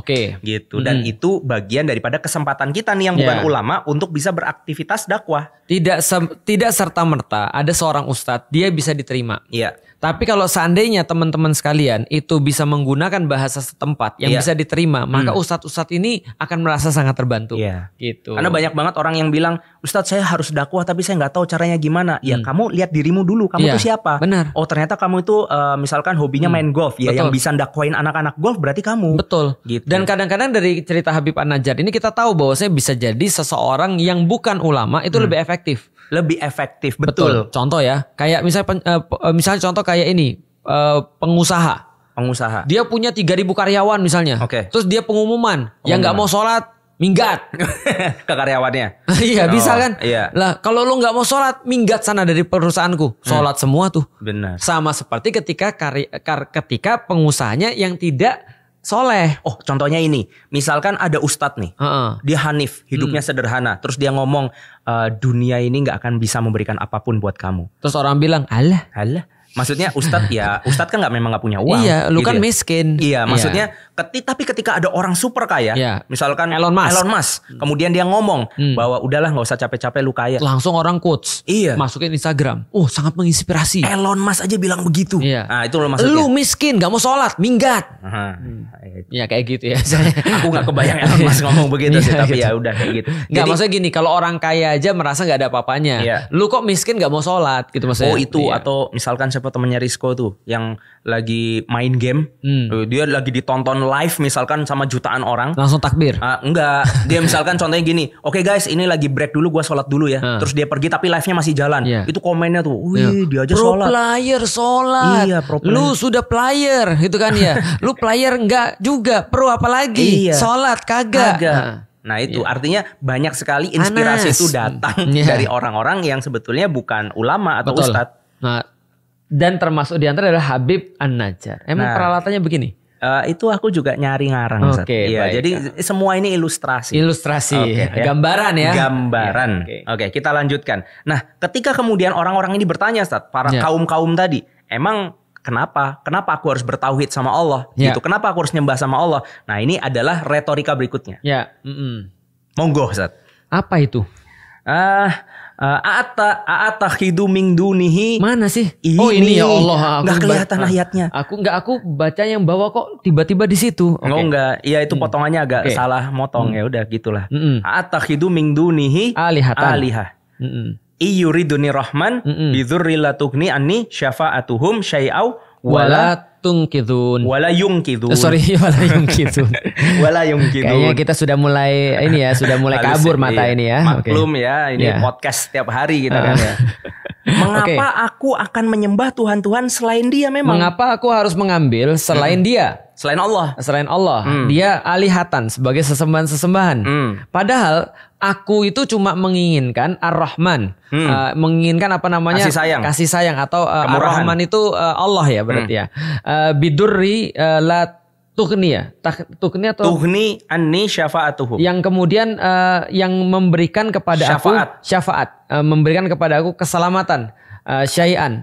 Gitu. Dan itu bagian daripada kesempatan kita nih yang bukan ulama untuk bisa beraktivitas dakwah. Tidak serta-merta ada seorang ustadz dia bisa diterima. Iya. Tapi kalau seandainya teman-teman sekalian itu bisa menggunakan bahasa setempat yang bisa diterima, maka ustadz-ustadz ini akan merasa sangat terbantu. Iya. Gitu. Karena banyak banget orang yang bilang, Ustadz saya harus dakwah tapi saya nggak tahu caranya gimana. Ya kamu lihat dirimu dulu, kamu tuh siapa? Benar. Oh ternyata kamu itu misalkan hobinya main golf, ya yang bisa dakwain anak-anak golf berarti kamu. Betul. Gitu. Dan kadang-kadang dari cerita Habib An-Najjar ini kita tahu bahwasanya bisa jadi seseorang yang bukan ulama itu lebih efektif. Lebih efektif, betul. Contoh ya, kayak misalnya contoh kayak ini pengusaha. Dia punya 3.000 karyawan misalnya. Terus dia pengumuman yang nggak mau sholat minggat ke karyawannya. Iya bisa kan? Iya. Lah kalau lo nggak mau sholat minggat sana dari perusahaanku. Sholat semua tuh. Benar. Sama seperti ketika pengusahanya yang tidak soleh. Oh contohnya ini, misalkan ada ustadz nih, dia hanif, hidupnya sederhana, terus dia ngomong dunia ini nggak akan bisa memberikan apapun buat kamu. Terus orang bilang, alah. Maksudnya ustadz ustadz kan memang nggak punya uang. Iya, lu gitu kan miskin. Iya, maksudnya tapi ketika ada orang super kaya, misalkan Elon Musk, kemudian dia ngomong bahwa udahlah nggak usah capek-capek lu kaya. Langsung orang quotes, masukin Instagram. Oh sangat menginspirasi. Elon Musk aja bilang begitu. Iya. Nah itu lo maksudnya. Lu miskin, nggak mau sholat, minggat. Ya kayak gitu ya. Aku nggak kebayang Elon Musk ngomong begitu sih, tapi ya udah kayak gitu. Nggak, maksudnya gini, kalau orang kaya aja merasa nggak ada apa-apanya. Lu kok miskin nggak mau sholat gitu maksudnya. Oh itu atau misalkan siapa temannya Rizko tuh yang lagi main game, dia lagi ditonton live misalkan sama jutaan orang, langsung takbir. Enggak, dia misalkan contohnya gini, oke guys ini lagi break dulu, gua sholat dulu ya. Terus dia pergi tapi live-nya masih jalan. Itu komennya tuh, wih dia aja sholat. Pro player sholat. Iya, pro player. Lu sudah player gitu kan ya. Lu player enggak juga, pro apalagi. Sholat kagak. Nah itu artinya banyak sekali inspirasi itu datang dari orang-orang yang sebetulnya bukan ulama atau ustadz. Nah, dan termasuk di antara adalah Habib An-Najjar. Emang peralatannya begini? Itu aku juga nyari ngarang. Iya, jadi semua ini ilustrasi. Gambaran ya. Gambaran. Oke, kita lanjutkan. Nah, ketika kemudian orang-orang ini bertanya, Ustaz, para kaum-kaum tadi, emang kenapa aku harus bertauhid sama Allah gitu, kenapa aku harus nyembah sama Allah. Nah ini adalah retorika berikutnya. Monggo Ustaz. Apa itu? A'atakhidu min dunihi. Mana sih? Ini ya Allah. Nggak kelihatan ayatnya. Aku baca yang bawah kok tiba-tiba di situ. Enggak. Iya itu potongannya agak salah motong. Ya udah gitulah. A'atakhidu min dunihi alihah. Iyuriduni rahman bidzurri la tughni anni syafa'atuhum syai'au wala tungkidun. Wala yungkidun. Wala yungkidun. Wala yungkidun. Kayaknya kita sudah mulai kabur mata ini ya. Maklum ya, ini podcast setiap hari kita kan ya. Mengapa aku akan menyembah Tuhan-Tuhan selain Dia memang? Mengapa aku harus mengambil selain Dia? Selain Allah. Selain Allah. Dia alihatan sebagai sesembahan-sesembahan. Padahal aku itu cuma menginginkan Ar-Rahman. Menginginkan kasih sayang atau Ar-Rahman itu Allah ya berarti ya. Bidurri la tughni ya. Tughni anni syafa'atuhum. Yang kemudian yang memberikan kepada syafaat. Memberikan kepada aku keselamatan. Syai'an.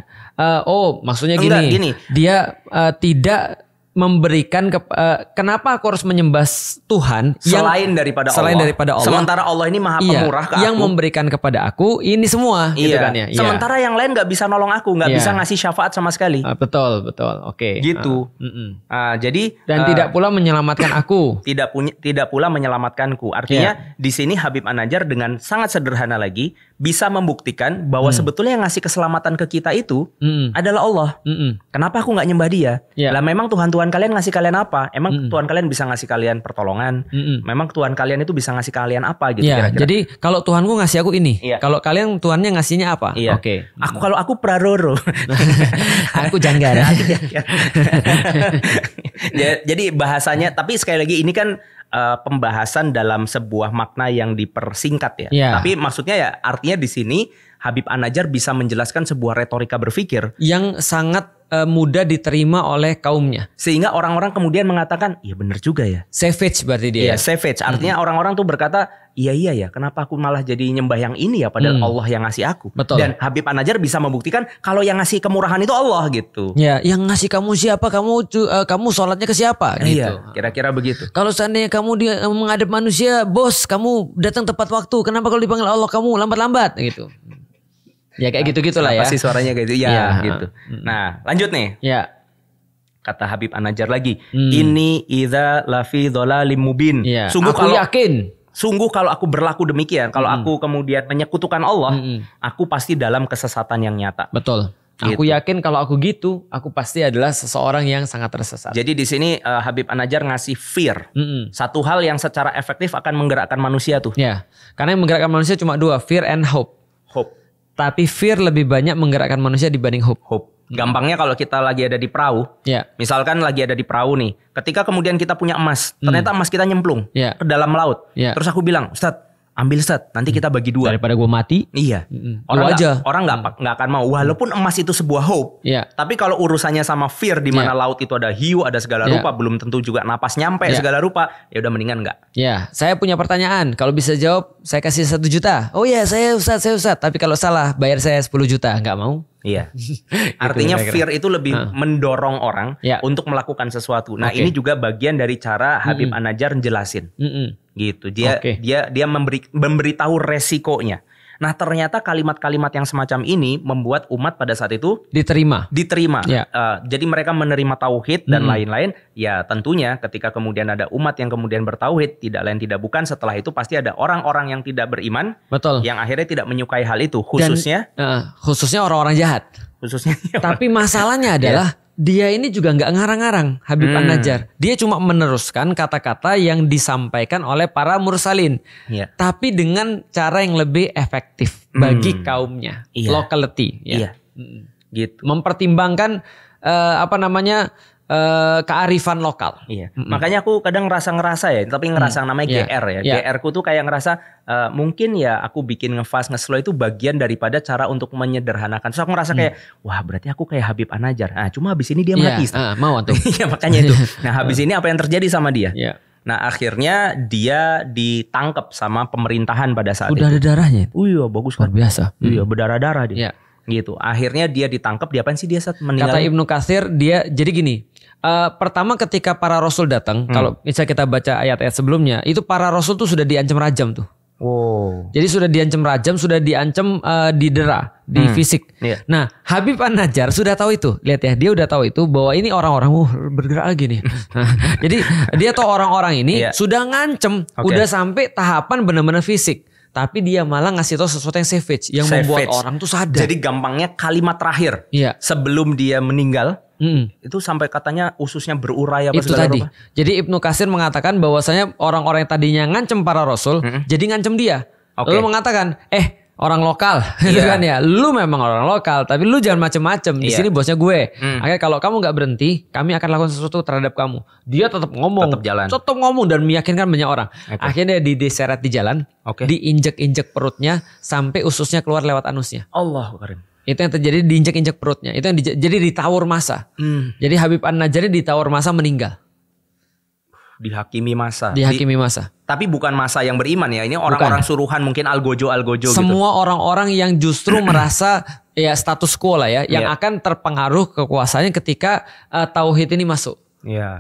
Maksudnya gini. Dia tidak memberikan kenapa aku harus menyembah Tuhan selain daripada Allah. Sementara Allah ini Maha Pemurah ke yang aku. Memberikan kepada aku ini semua gitu kan ya. Sementara yang lain nggak bisa nolong aku, nggak bisa ngasih syafaat sama sekali. Betul. Oke. Gitu. Jadi dan tidak pula menyelamatkan aku. Tidak pula menyelamatkanku. Artinya di sini Habib An-Najjar dengan sangat sederhana lagi bisa membuktikan bahwa sebetulnya yang ngasih keselamatan ke kita itu adalah Allah. Kenapa aku nggak nyembah Dia? Lah memang Tuhan kalian ngasih kalian apa? Emang Tuhan kalian bisa ngasih kalian pertolongan? Memang Tuhan kalian itu bisa ngasih kalian apa gitu kira-kira? Jadi kalau Tuhanku ngasih aku ini, kalau kalian Tuhannya ngasihnya apa? Oke. Kalau aku Praroro. Aku Janggar. Jadi bahasanya, tapi sekali lagi ini kan pembahasan dalam sebuah makna yang dipersingkat ya. Tapi maksudnya ya artinya di sini Habib An-Najjar bisa menjelaskan sebuah retorika berpikir yang sangat mudah diterima oleh kaumnya. Sehingga orang-orang kemudian mengatakan, iya benar juga ya. Savage berarti dia. Iya, savage. Artinya orang-orang tuh berkata, iya ya, kenapa aku malah jadi nyembah yang ini ya, padahal Allah yang ngasih aku. Betul. Dan Habib An-Najjar bisa membuktikan kalau yang ngasih kemurahan itu Allah gitu. Ya, yang ngasih kamu siapa? Kamu sholatnya ke siapa? Gitu. Iya, kira-kira begitu. Kalau seandainya kamu menghadap manusia, bos, kamu datang tepat waktu. Kenapa kalau dipanggil Allah kamu lambat-lambat? Gitu. Ya kayak gitu-gitulah ya. Pasti suaranya kayak gitu. Ya, gitu. Nah, lanjut nih. Ya. Kata Habib An-Najjar lagi, ini idza lafi dhalalim mubin. Ya. Aku yakin. Sungguh kalau aku berlaku demikian, kalau aku kemudian menyekutukan Allah, aku pasti dalam kesesatan yang nyata. Betul. Gitu. Aku yakin kalau aku gitu, aku pasti adalah seseorang yang sangat tersesat. Jadi di sini Habib An-Najjar ngasih fear. Satu hal yang secara efektif akan menggerakkan manusia tuh. Ya. Karena yang menggerakkan manusia cuma dua, fear and hope. Tapi fear lebih banyak menggerakkan manusia dibanding hope. Gampangnya kalau kita lagi ada di perahu, misalkan lagi ada di perahu nih, ketika kemudian kita punya emas, ternyata emas kita nyemplung ke dalam laut. Terus aku bilang, Ustadz, ambil Ustadz, nanti kita bagi dua. Daripada gue mati. Iya. Orang nggak akan mau. Walaupun emas itu sebuah hope. Tapi kalau urusannya sama fear, di mana laut itu ada hiu, ada segala rupa, belum tentu juga napas nyampe segala rupa, ya udah mendingan nggak. Ya, saya punya pertanyaan. Kalau bisa jawab, saya kasih 1 juta. Oh iya, saya Ustadz. Tapi kalau salah, bayar saya 10 juta. Nggak mau. Iya. Artinya fear itu lebih mendorong orang untuk melakukan sesuatu. Nah, ini juga bagian dari cara Habib An-Najjar jelasin. Gitu. Dia memberitahu resikonya. Nah, ternyata kalimat-kalimat yang semacam ini membuat umat pada saat itu diterima. Jadi mereka menerima tauhid dan lain-lain. Ya, tentunya ketika kemudian ada umat yang kemudian bertauhid, tidak lain tidak bukan setelah itu pasti ada orang-orang yang tidak beriman. Betul. Yang akhirnya tidak menyukai hal itu, khususnya orang-orang jahat. Tapi masalahnya adalah dia ini juga nggak ngarang-ngarang, Habib An-Najjar. Dia cuma meneruskan kata-kata yang disampaikan oleh para mursalin, tapi dengan cara yang lebih efektif bagi kaumnya, locality. Gitu. Mempertimbangkan kearifan lokal. Makanya aku kadang ngerasa ya, tapi ngerasa namanya GR ya. GR ku tuh kayak ngerasa mungkin ya aku bikin ngefast ngeslow itu bagian daripada cara untuk menyederhanakan. Terus aku ngerasa kayak wah berarti aku kayak Habib An-Najjar. Nah, cuma habis ini dia mati. Mau tuh. Iya makanya itu. Nah, habis ini apa yang terjadi sama dia? Nah, akhirnya dia ditangkap sama pemerintahan pada saat itu. Udah ada darahnya. Iya, bagus kan. Luar biasa. Iya, berdarah-darah dia. Gitu. Akhirnya dia ditangkap, diapain sih dia saat meninggal? Kata Ibnu Katsir, dia jadi gini. Pertama ketika para rasul datang, kalau misalnya kita baca ayat-ayat sebelumnya, itu para rasul tuh sudah diancam rajam tuh. Wow. Jadi sudah diancam rajam, sudah diancam didera, di fisik. Yeah. Nah, Habib An-Najjar sudah tahu itu. Lihat ya, dia udah tahu itu bahwa ini orang-orang bergerak lagi nih. Jadi dia tahu orang-orang ini sudah ngancem, udah sampai tahapan benar-benar fisik. Tapi dia malah ngasih tahu sesuatu yang savage, yang membuat orang tuh sadar. Jadi gampangnya kalimat terakhir sebelum dia meninggal, itu sampai katanya ususnya berurai apa itu tadi. Rupa. Jadi Ibnu Katsir mengatakan bahwasanya orang-orang yang tadinya ngancem para rasul, jadi ngancem dia. Lalu mengatakan, orang lokal, gitu kan ya. Lu memang orang lokal, tapi lu jangan macem-macem. Di sini bosnya gue. Akhirnya kalau kamu nggak berhenti, kami akan lakukan sesuatu terhadap kamu. Dia tetap ngomong, tetap ngomong dan meyakinkan banyak orang. Akhirnya dia diseret di jalan, diinjek-injek perutnya sampai ususnya keluar lewat anusnya. Allahu Karim. Itu yang terjadi, diinjek-injek perutnya. Itu yang jadi ditawur masa. Jadi Habib An-Najjar ditawur masa meninggal. Dihakimi masa. Tapi bukan masa yang beriman ya. Ini orang-orang suruhan, mungkin algojo semua gitu. Orang-orang yang justru merasa ya status quo lah ya, yang akan terpengaruh kekuasaannya ketika tauhid ini masuk. Iya.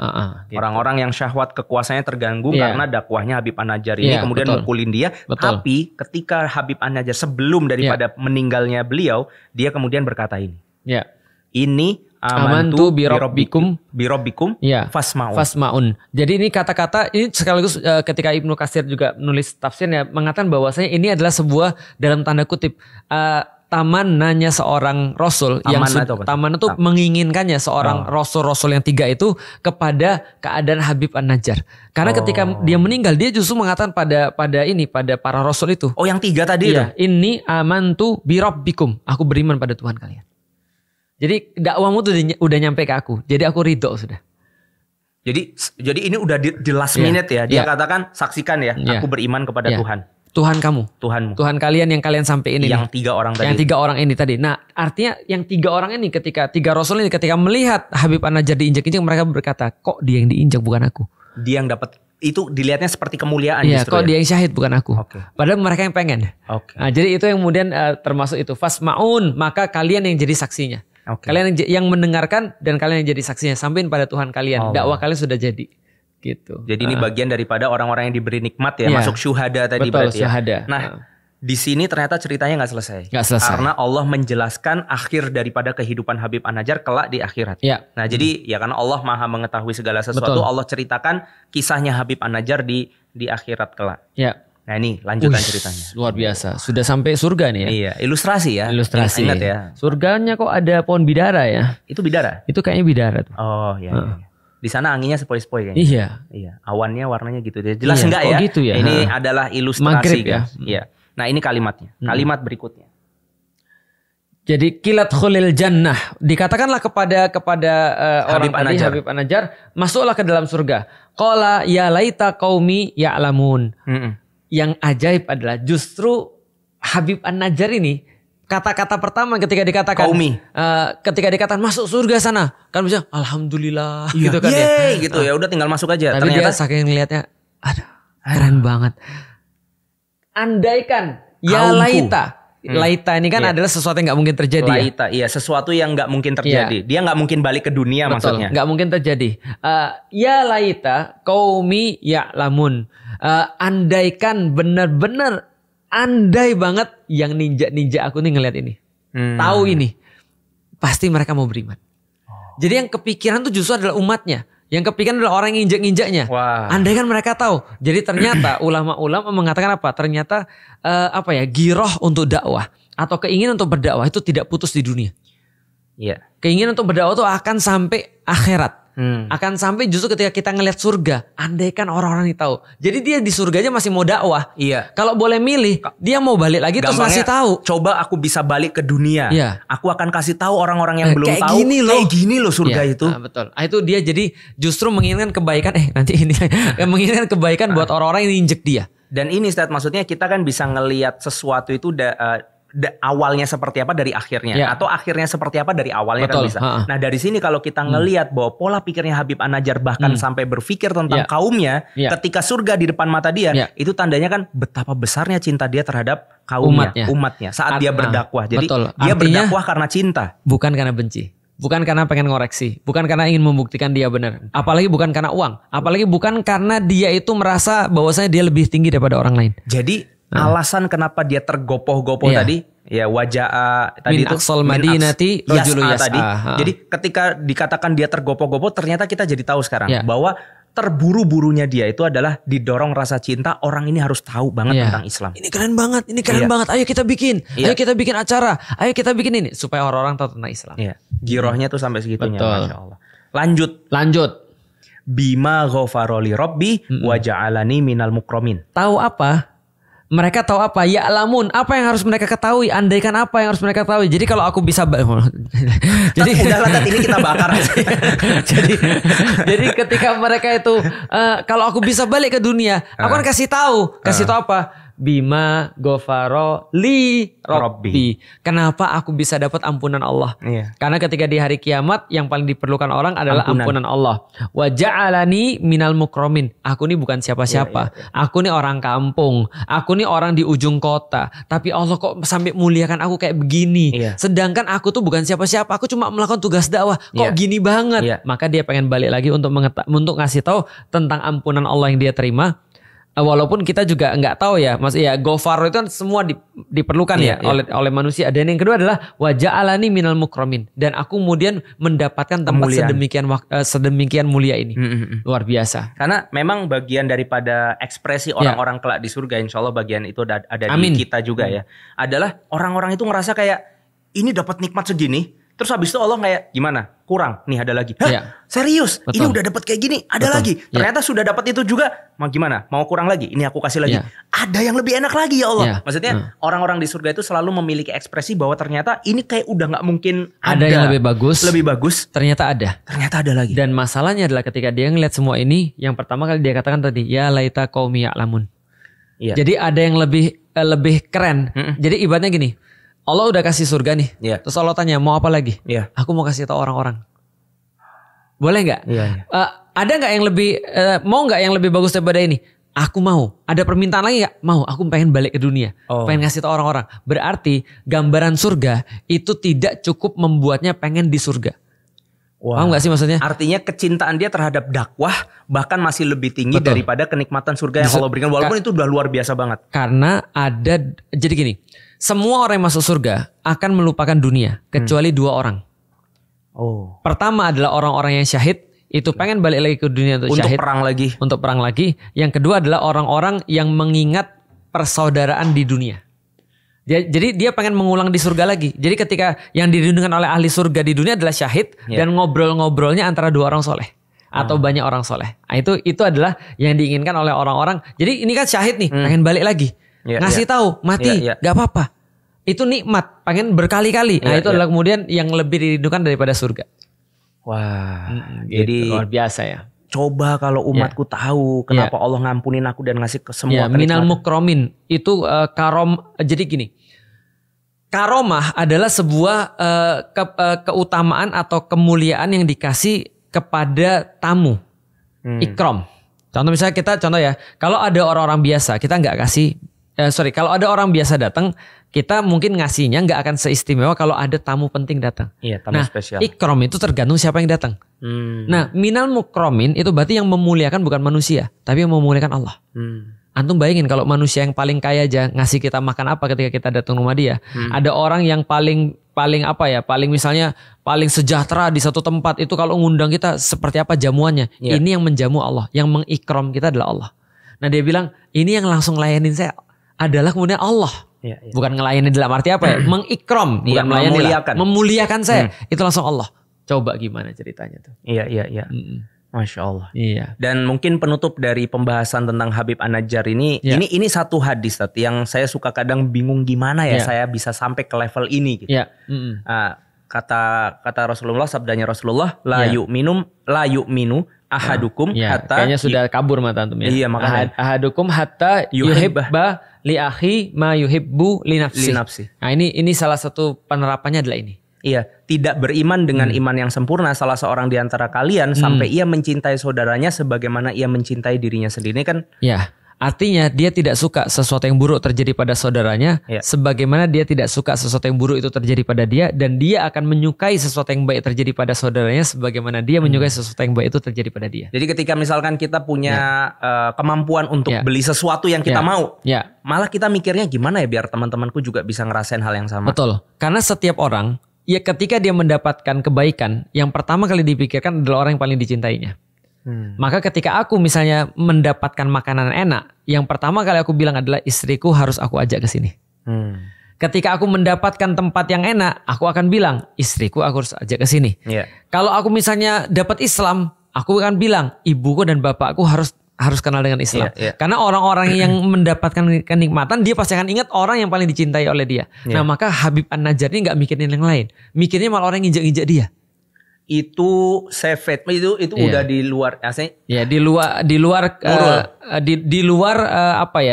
Gitu. Orang-orang yang syahwat kekuasaannya terganggu karena dakwahnya Habib An-Najjar ini kemudian mukulin dia. Tapi ketika Habib An-Najjar sebelum daripada meninggalnya beliau, dia kemudian berkata ini. Ini amantu birabbikum fasmaun. Jadi ini kata-kata ini sekaligus ketika Ibnu Katsir juga menulis tafsirnya mengatakan bahwasanya ini adalah sebuah dalam tanda kutip tamannya seorang rasul taman itu menginginkannya seorang rasul-rasul yang 3 itu kepada keadaan Habib An-Najjar. Karena ketika dia meninggal dia justru mengatakan pada para rasul itu. Oh, yang 3 tadi itu. Ini amantu birabbikum. Aku beriman pada Tuhan kalian. Jadi dakwahmu tuh udah nyampe ke aku. Jadi aku ridho sudah. Jadi ini udah di last minute ya. Dia katakan saksikan ya. Aku beriman kepada Tuhan. Tuhan kamu. Tuhanmu. Tuhan kalian yang kalian sampein ini. Yang 3 orang tadi. Yang 3 orang ini tadi. Nah artinya yang 3 orang ini ketika 3 rasul ini ketika melihat Habib An-Najjar diinjak-injak mereka berkata kok dia yang diinjak bukan aku. Dia yang dapat. Itu dilihatnya seperti kemuliaan justru. Kok dia yang syahid bukan aku. Padahal mereka yang pengen. Nah, jadi itu yang kemudian termasuk itu. Fasma'un. Maka kalian yang jadi saksinya. Kalian yang mendengarkan dan kalian yang jadi saksinya sampai pada Tuhan kalian. Dakwah kalian sudah jadi. Gitu. Jadi ini bagian daripada orang-orang yang diberi nikmat ya, masuk syuhada tadi. Betul, berarti syuhada. Nah, di sini ternyata ceritanya nggak selesai. Karena Allah menjelaskan akhir daripada kehidupan Habib An-Najjar kelak di akhirat. Nah, jadi ya karena Allah Maha mengetahui segala sesuatu, Allah ceritakan kisahnya Habib An-Najjar di akhirat kelak. Nah ini lanjutan ceritanya. Luar biasa. Sudah sampai surga nih ya. Iya, ilustrasi ya. Ingat ya. Surganya kok ada pohon bidara ya. Itu bidara? Itu kayaknya bidara tuh. Oh iya. Di sana anginnya sepoi-sepoi kayaknya. Iya. Awannya warnanya gitu. Jelas enggak ya? Gitu ya. Ini adalah ilustrasi. Maghrib ya. Iya. Nah ini kalimatnya. Kalimat berikutnya. Jadi kilat khulil jannah. Dikatakanlah kepada orang tadi Habib An-Najjar. Masuklah ke dalam surga. Qala ya laita qaumi ya'lamun. Yang ajaib adalah justru Habib An-Najjar ini kata-kata pertama ketika dikatakan ketika dikatakan masuk surga sana kan bisa alhamdulillah gitu kan gitu ya udah tinggal masuk aja. Tapi ternyata dia saking ngelihatnya keren banget. Andaikan ya laita ini kan adalah sesuatu yang nggak mungkin terjadi. Laita sesuatu yang nggak mungkin terjadi. Dia nggak mungkin balik ke dunia. Betul, maksudnya nggak mungkin terjadi. Ya laita qaumi ya'lamun. Andaikan benar-benar andai banget yang ninja aku nih ngeliat ini. Tahu ini. Pasti mereka mau beriman. Jadi yang kepikiran tuh justru adalah umatnya. Yang kepikiran adalah orang yang injek-injaknya. Andaikan mereka tahu. Jadi ternyata ulama-ulama mengatakan apa? Ternyata giroh untuk dakwah. Atau keinginan untuk berdakwah itu tidak putus di dunia. Keinginan untuk berdakwah itu akan sampai akhirat. Akan sampai justru ketika kita ngelihat surga. Andaikan orang-orang ini tahu. Jadi dia di surganya masih mau dakwah. Kalau boleh milih, dia mau balik lagi terus masih tahu. Coba aku bisa balik ke dunia. Aku akan kasih tahu orang-orang yang belum tahu. Kayak gini loh surga itu. Betul. Itu dia jadi justru menginginkan kebaikan. Nanti ini menginginkan kebaikan buat orang-orang yang injek dia. Dan ini Ustaz, maksudnya kita kan bisa ngelihat sesuatu itu awalnya seperti apa dari akhirnya, atau akhirnya seperti apa dari awalnya. Betul. Kan bisa. Nah dari sini kalau kita ngelihat bahwa pola pikirnya Habib An-Najjar bahkan sampai berpikir tentang kaumnya ketika surga di depan mata dia, itu tandanya kan betapa besarnya cinta dia terhadap kaumnya, umatnya saat dia berdakwah. Jadi dia berdakwah karena cinta, bukan karena benci. Bukan karena pengen ngoreksi, bukan karena ingin membuktikan dia benar, apalagi bukan karena uang, apalagi bukan karena dia itu merasa bahwasanya dia lebih tinggi daripada orang lain. Jadi alasan kenapa dia tergopoh-gopoh tadi, ya wajah tadi itu Aqsal Madinati rajulun yas'a tadi. Jadi ketika dikatakan dia tergopoh-gopoh, ternyata kita jadi tahu sekarang bahwa terburu-burunya dia itu adalah didorong rasa cinta. Orang ini harus tahu banget tentang Islam. Ini keren banget, ini keren banget. Ayo kita bikin, ayo kita bikin acara, ayo kita bikin ini supaya orang-orang tahu tentang Islam. Girohnya tuh sampai segitunya. Betul. Masya Allah. Lanjut. Bima ghafaroli Rabbi wa ja'alani minal mukromin. Tahu apa? Mereka tahu apa? Ya lamun, apa yang harus mereka ketahui? Andaikan apa yang harus mereka ketahui? Jadi kalau aku bisa jadi udahlah ini kita bakar. jadi ketika mereka itu kalau aku bisa balik ke dunia, aku akan kasih tahu apa? Bima ghafaro li Rabbi. Kenapa aku bisa dapat ampunan Allah? Karena ketika di hari kiamat yang paling diperlukan orang adalah ampunan Allah. Wa ja'alani minal mukromin. Aku ini bukan siapa-siapa. Aku ini orang kampung. Aku ini orang di ujung kota. Tapi Allah kok sampai muliakan aku kayak begini. Sedangkan aku tuh bukan siapa-siapa. Aku cuma melakukan tugas dakwah. Kok gini banget? Maka dia pengen balik lagi untuk ngasih tahu tentang ampunan Allah yang dia terima. Walaupun kita juga nggak tahu ya, mas ya ghafar itu kan semua diperlukan oleh manusia. Dan yang kedua adalah wa ja'alani minal mukromin, dan aku kemudian mendapatkan tempat sedemikian mulia ini. Luar biasa. Karena memang bagian daripada ekspresi orang-orang kelak di surga, insya Allah bagian itu ada di kita juga ya. Adalah orang-orang itu ngerasa kayak ini dapat nikmat segini. Terus habis itu Allah kayak gimana? Kurang, nih ada lagi. Hah? Serius? Betul. Ini udah dapat kayak gini, ada lagi. Ternyata sudah dapat itu juga. Mau gimana? Mau kurang lagi? Ini aku kasih lagi. Ada yang lebih enak lagi ya Allah. Maksudnya orang-orang di surga itu selalu memiliki ekspresi bahwa ternyata ini kayak udah nggak mungkin ada yang lebih bagus. Lebih bagus. Ternyata ada. Ternyata ada lagi. Dan masalahnya adalah ketika dia ngeliat semua ini, yang pertama kali dia katakan tadi, ya laita qaumi ya'lamun. Jadi ada yang lebih keren. Jadi ibaratnya gini. Allah udah kasih surga nih. Terus Allah tanya mau apa lagi? Aku mau kasih tahu orang-orang. Boleh nggak? Ada nggak yang lebih mau nggak yang lebih bagus daripada ini? Aku mau. Ada permintaan lagi nggak? Mau. Aku pengen balik ke dunia. Pengen kasih tahu orang-orang. Berarti gambaran surga itu tidak cukup membuatnya pengen di surga. Paham gak sih maksudnya? Artinya kecintaan dia terhadap dakwah bahkan masih lebih tinggi daripada kenikmatan surga yang Allah berikan. Walaupun itu udah luar biasa banget. Karena jadi gini. Semua orang yang masuk surga akan melupakan dunia kecuali dua orang. Pertama adalah orang-orang yang syahid, itu pengen balik lagi ke dunia untuk syahid, untuk perang lagi. Yang kedua adalah orang-orang yang mengingat persaudaraan di dunia. Jadi dia pengen mengulang di surga lagi. Jadi ketika yang dirindukan oleh ahli surga di dunia adalah syahid dan ngobrol-ngobrolnya antara dua orang soleh atau banyak orang soleh. Nah, itu adalah yang diinginkan oleh orang-orang. Jadi ini kan syahid nih, pengen balik lagi. Ngasih tahu mati gak apa-apa, itu nikmat, pengen berkali-kali. Nah itu adalah kemudian yang lebih dirindukan daripada surga. Wah, jadi luar biasa ya. Coba kalau umatku tahu kenapa Allah ngampunin aku dan ngasih ke semua minal mukromin itu jadi gini, karomah adalah sebuah keutamaan atau kemuliaan yang dikasih kepada tamu. Ikram. Contoh misalnya kalau ada orang-orang biasa kita nggak kasih. Kalau ada orang biasa datang, kita mungkin ngasihnya nggak akan seistimewa kalau ada tamu penting datang. Tamu spesial. Ikram itu tergantung siapa yang datang. Nah, minal mukromin itu berarti yang memuliakan bukan manusia, tapi yang memuliakan Allah. Antum bayangin kalau manusia yang paling kaya aja ngasih kita makan apa ketika kita datang rumah dia. Ada orang yang paling misalnya paling sejahtera di satu tempat itu kalau ngundang kita seperti apa jamuannya. Ini yang menjamu Allah, yang mengikram kita adalah Allah. Nah dia bilang ini yang langsung layanin saya adalah kemudian Allah. Bukan ngelayani dalam arti apa ya? Mengikram, bukan melayani lah. Memuliakan saya. Itu langsung Allah. Coba gimana ceritanya tuh? Iya. Masya Allah. Dan mungkin penutup dari pembahasan tentang Habib An-Najjar ini satu hadis yang saya suka kadang bingung gimana saya bisa sampai ke level ini gitu. Kata Rasulullah, sabdanya Rasulullah, la yu'minu ahadukum hatta kayaknya sudah kabur mata antum ya. Iya, makanya. Ahadukum hatta yuhibba li akhi ma yuhibbu li nafsi. Nah, ini salah satu penerapannya adalah ini. Iya, tidak beriman dengan iman yang sempurna salah seorang di antara kalian sampai ia mencintai saudaranya sebagaimana ia mencintai dirinya sendiri kan? Ya. Artinya dia tidak suka sesuatu yang buruk terjadi pada saudaranya, sebagaimana dia tidak suka sesuatu yang buruk itu terjadi pada dia, dan dia akan menyukai sesuatu yang baik terjadi pada saudaranya, sebagaimana dia menyukai sesuatu yang baik itu terjadi pada dia. Jadi ketika misalkan kita punya kemampuan untuk beli sesuatu yang kita mau, malah kita mikirnya gimana ya biar teman-temanku juga bisa ngerasain hal yang sama. Betul, karena setiap orang, ya ketika dia mendapatkan kebaikan, yang pertama kali dipikirkan adalah orang yang paling dicintainya. Maka ketika aku misalnya mendapatkan makanan enak, yang pertama kali aku bilang adalah istriku harus aku ajak ke sini. Ketika aku mendapatkan tempat yang enak, aku akan bilang istriku aku harus ajak ke sini. Kalau aku misalnya dapat Islam, aku akan bilang ibuku dan bapakku harus kenal dengan Islam. Karena orang-orang yang mendapatkan kenikmatan, dia pasti akan ingat orang yang paling dicintai oleh dia. Nah, maka Habib An-Najjar ini gak mikirin yang lain, mikirnya malah orang yang injak-injak dia. Itu sefet itu udah di luar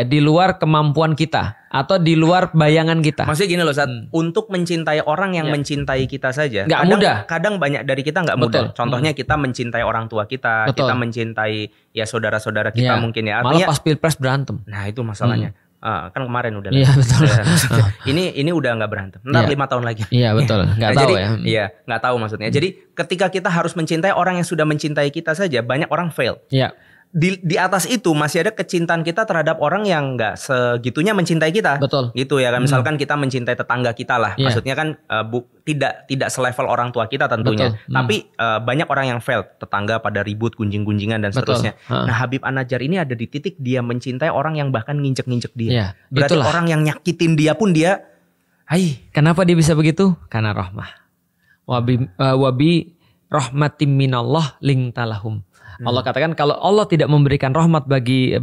di luar kemampuan kita atau di luar bayangan kita. Maksudnya gini loh, untuk mencintai orang yang mencintai kita saja nggak mudah. Kadang banyak dari kita nggak mudah. Contohnya kita mencintai orang tua kita, kita mencintai ya saudara-saudara kita mungkin ya. Artinya, malah pas pilpres berantem. Nah itu masalahnya. Kan kemarin udah. Iya betul. Ini udah nggak berantem. Ntar 5 tahun lagi. Iya betul. Nggak tahu ya. Iya nggak tahu maksudnya. Jadi ketika kita harus mencintai orang yang sudah mencintai kita saja, banyak orang fail. Iya. Di atas itu masih ada kecintaan kita terhadap orang yang nggak segitunya mencintai kita. Betul. Gitu ya kan. Misalkan kita mencintai tetangga kita lah. Maksudnya kan tidak selevel orang tua kita tentunya. Tapi banyak orang yang fail. Tetangga pada ribut, gunjing-gunjingan dan seterusnya. Nah Habib An-Najjar ini ada di titik dia mencintai orang yang bahkan nginjek-nginjek dia. Berarti orang yang nyakitin dia pun dia. Kenapa dia bisa begitu? Karena rahmah. Wabi rahmatim minallah lingtalahum. Allah katakan kalau Allah tidak memberikan rahmat bagi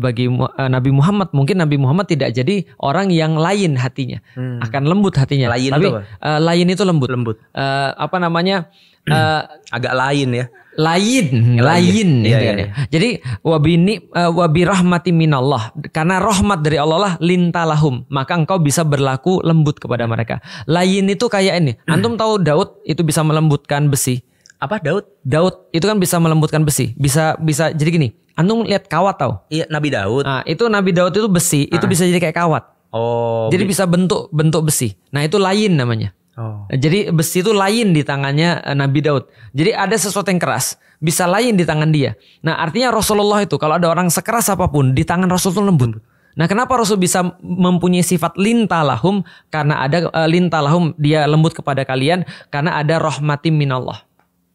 Nabi Muhammad, mungkin Nabi Muhammad tidak jadi orang yang lain hatinya, akan lembut hatinya. Lain tapi lain itu lembut. Agak lain ya. Lain. Jadi wabi rahmati minallah, karena rahmat dari Allah lah lintalahum, maka engkau bisa berlaku lembut kepada mereka. Lain itu kayak ini. Antum tahu Daud itu bisa melembutkan besi. Apa Daud itu kan bisa melembutkan besi, bisa jadi gini. Antum lihat kawat tahu? Iya, Nabi Daud. Nah, itu Nabi Daud itu besi, itu bisa jadi kayak kawat. Jadi bisa bentuk besi. Nah, itu lain namanya. Jadi besi itu lain di tangannya Nabi Daud. Jadi ada sesuatu yang keras, bisa lain di tangan dia. Nah, artinya Rasulullah itu kalau ada orang sekeras apapun di tangan Rasul itu lembut. Nah, kenapa Rasul bisa mempunyai sifat lintalahum? Karena ada lintalahum, dia lembut kepada kalian karena ada rahmatim minallah.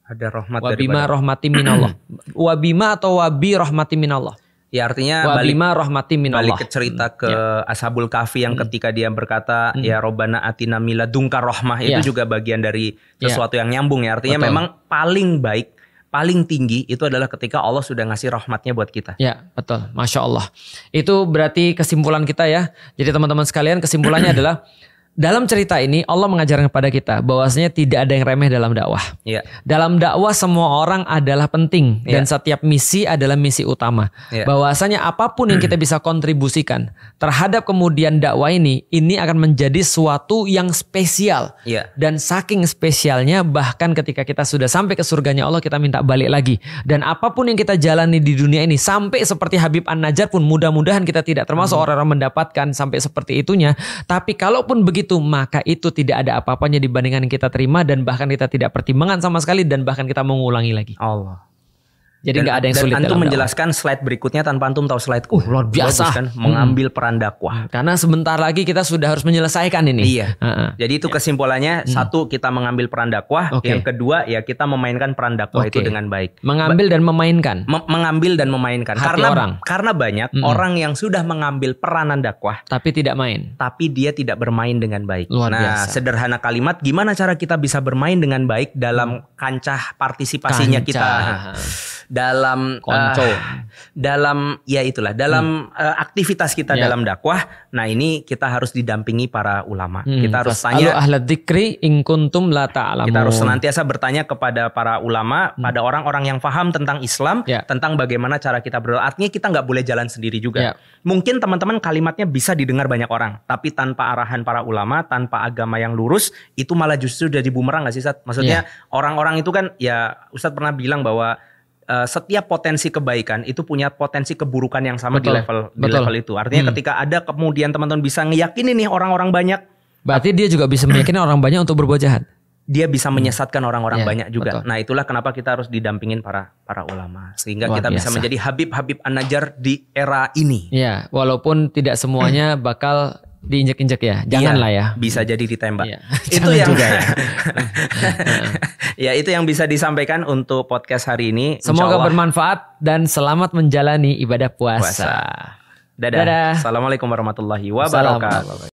Ada rahmat wabima rahmati minallah. Wabima atau wabi rahmati minallah. Ya artinya wabima rahmati minallah. Balik ke cerita ke Ashabul Kahfi yang ketika dia berkata ya Robbana atina miladunka rahmah, itu juga bagian dari sesuatu yang nyambung ya. Artinya memang paling baik, paling tinggi itu adalah ketika Allah sudah ngasih rahmatnya buat kita. Ya betul, Masya Allah. Itu berarti kesimpulan kita ya. Jadi teman-teman sekalian, kesimpulannya adalah dalam cerita ini Allah mengajarkan kepada kita bahwasanya tidak ada yang remeh dalam dakwah. Dalam dakwah semua orang adalah penting dan setiap misi adalah misi utama. Bahwasanya apapun yang kita bisa kontribusikan terhadap kemudian dakwah ini akan menjadi suatu yang spesial. Dan saking spesialnya bahkan ketika kita sudah sampai ke surganya Allah, kita minta balik lagi. Dan apapun yang kita jalani di dunia ini sampai seperti Habib An-Najjar pun, mudah-mudahan kita tidak termasuk orang-orang mendapatkan sampai seperti itunya. Tapi kalaupun begitu, maka itu tidak ada apa-apanya dibandingkan yang kita terima, dan bahkan kita tidak pertimbangan sama sekali, dan bahkan kita mengulangi lagi. Allah. Jadi nggak ada yang sulit. Dan antum menjelaskan slide berikutnya tanpa antum tahu slide. Luar biasa. Bagus kan? Mengambil peran dakwah. Karena sebentar lagi kita sudah harus menyelesaikan ini. Jadi itu kesimpulannya, satu, kita mengambil peran dakwah. Yang kedua ya kita memainkan peran dakwah itu dengan baik. Mengambil dan memainkan. Mengambil dan memainkan. Karena banyak orang yang sudah mengambil peranan dakwah tapi tidak main. Tapi dia tidak bermain dengan baik. Luar biasa. Sederhana kalimat, gimana cara kita bisa bermain dengan baik dalam kancah partisipasinya kita. dalam aktivitas kita dalam dakwah. Nah, ini kita harus didampingi para ulama. Kita harus tanya ahla dzikri in kuntum la ta'lamun. Kita harus senantiasa bertanya kepada para ulama, pada orang-orang yang paham tentang Islam, tentang bagaimana cara kita berdoa. Artinya kita nggak boleh jalan sendiri juga. Mungkin teman-teman kalimatnya bisa didengar banyak orang, tapi tanpa arahan para ulama, tanpa agama yang lurus, itu malah justru jadi bumerang nggak sih, Ustadz? Maksudnya orang-orang itu kan, ya Ustadz pernah bilang bahwa setiap potensi kebaikan itu punya potensi keburukan yang sama di level itu. Artinya ketika ada kemudian teman-teman bisa ngeyakini nih orang-orang banyak, berarti dia juga bisa meyakini orang banyak untuk berbuat jahat. Dia bisa menyesatkan orang-orang banyak juga. Nah, itulah kenapa kita harus didampingin para ulama, sehingga kita bisa menjadi Habib An-Najjar di era ini. Ya, walaupun tidak semuanya bakal diinjek-injek ya, janganlah ya. Bisa jadi ditembak. Itu yang juga ya. Ya, itu yang bisa disampaikan untuk podcast hari ini. Semoga bermanfaat dan selamat menjalani ibadah puasa. Dadah. Assalamualaikum warahmatullahi wabarakatuh.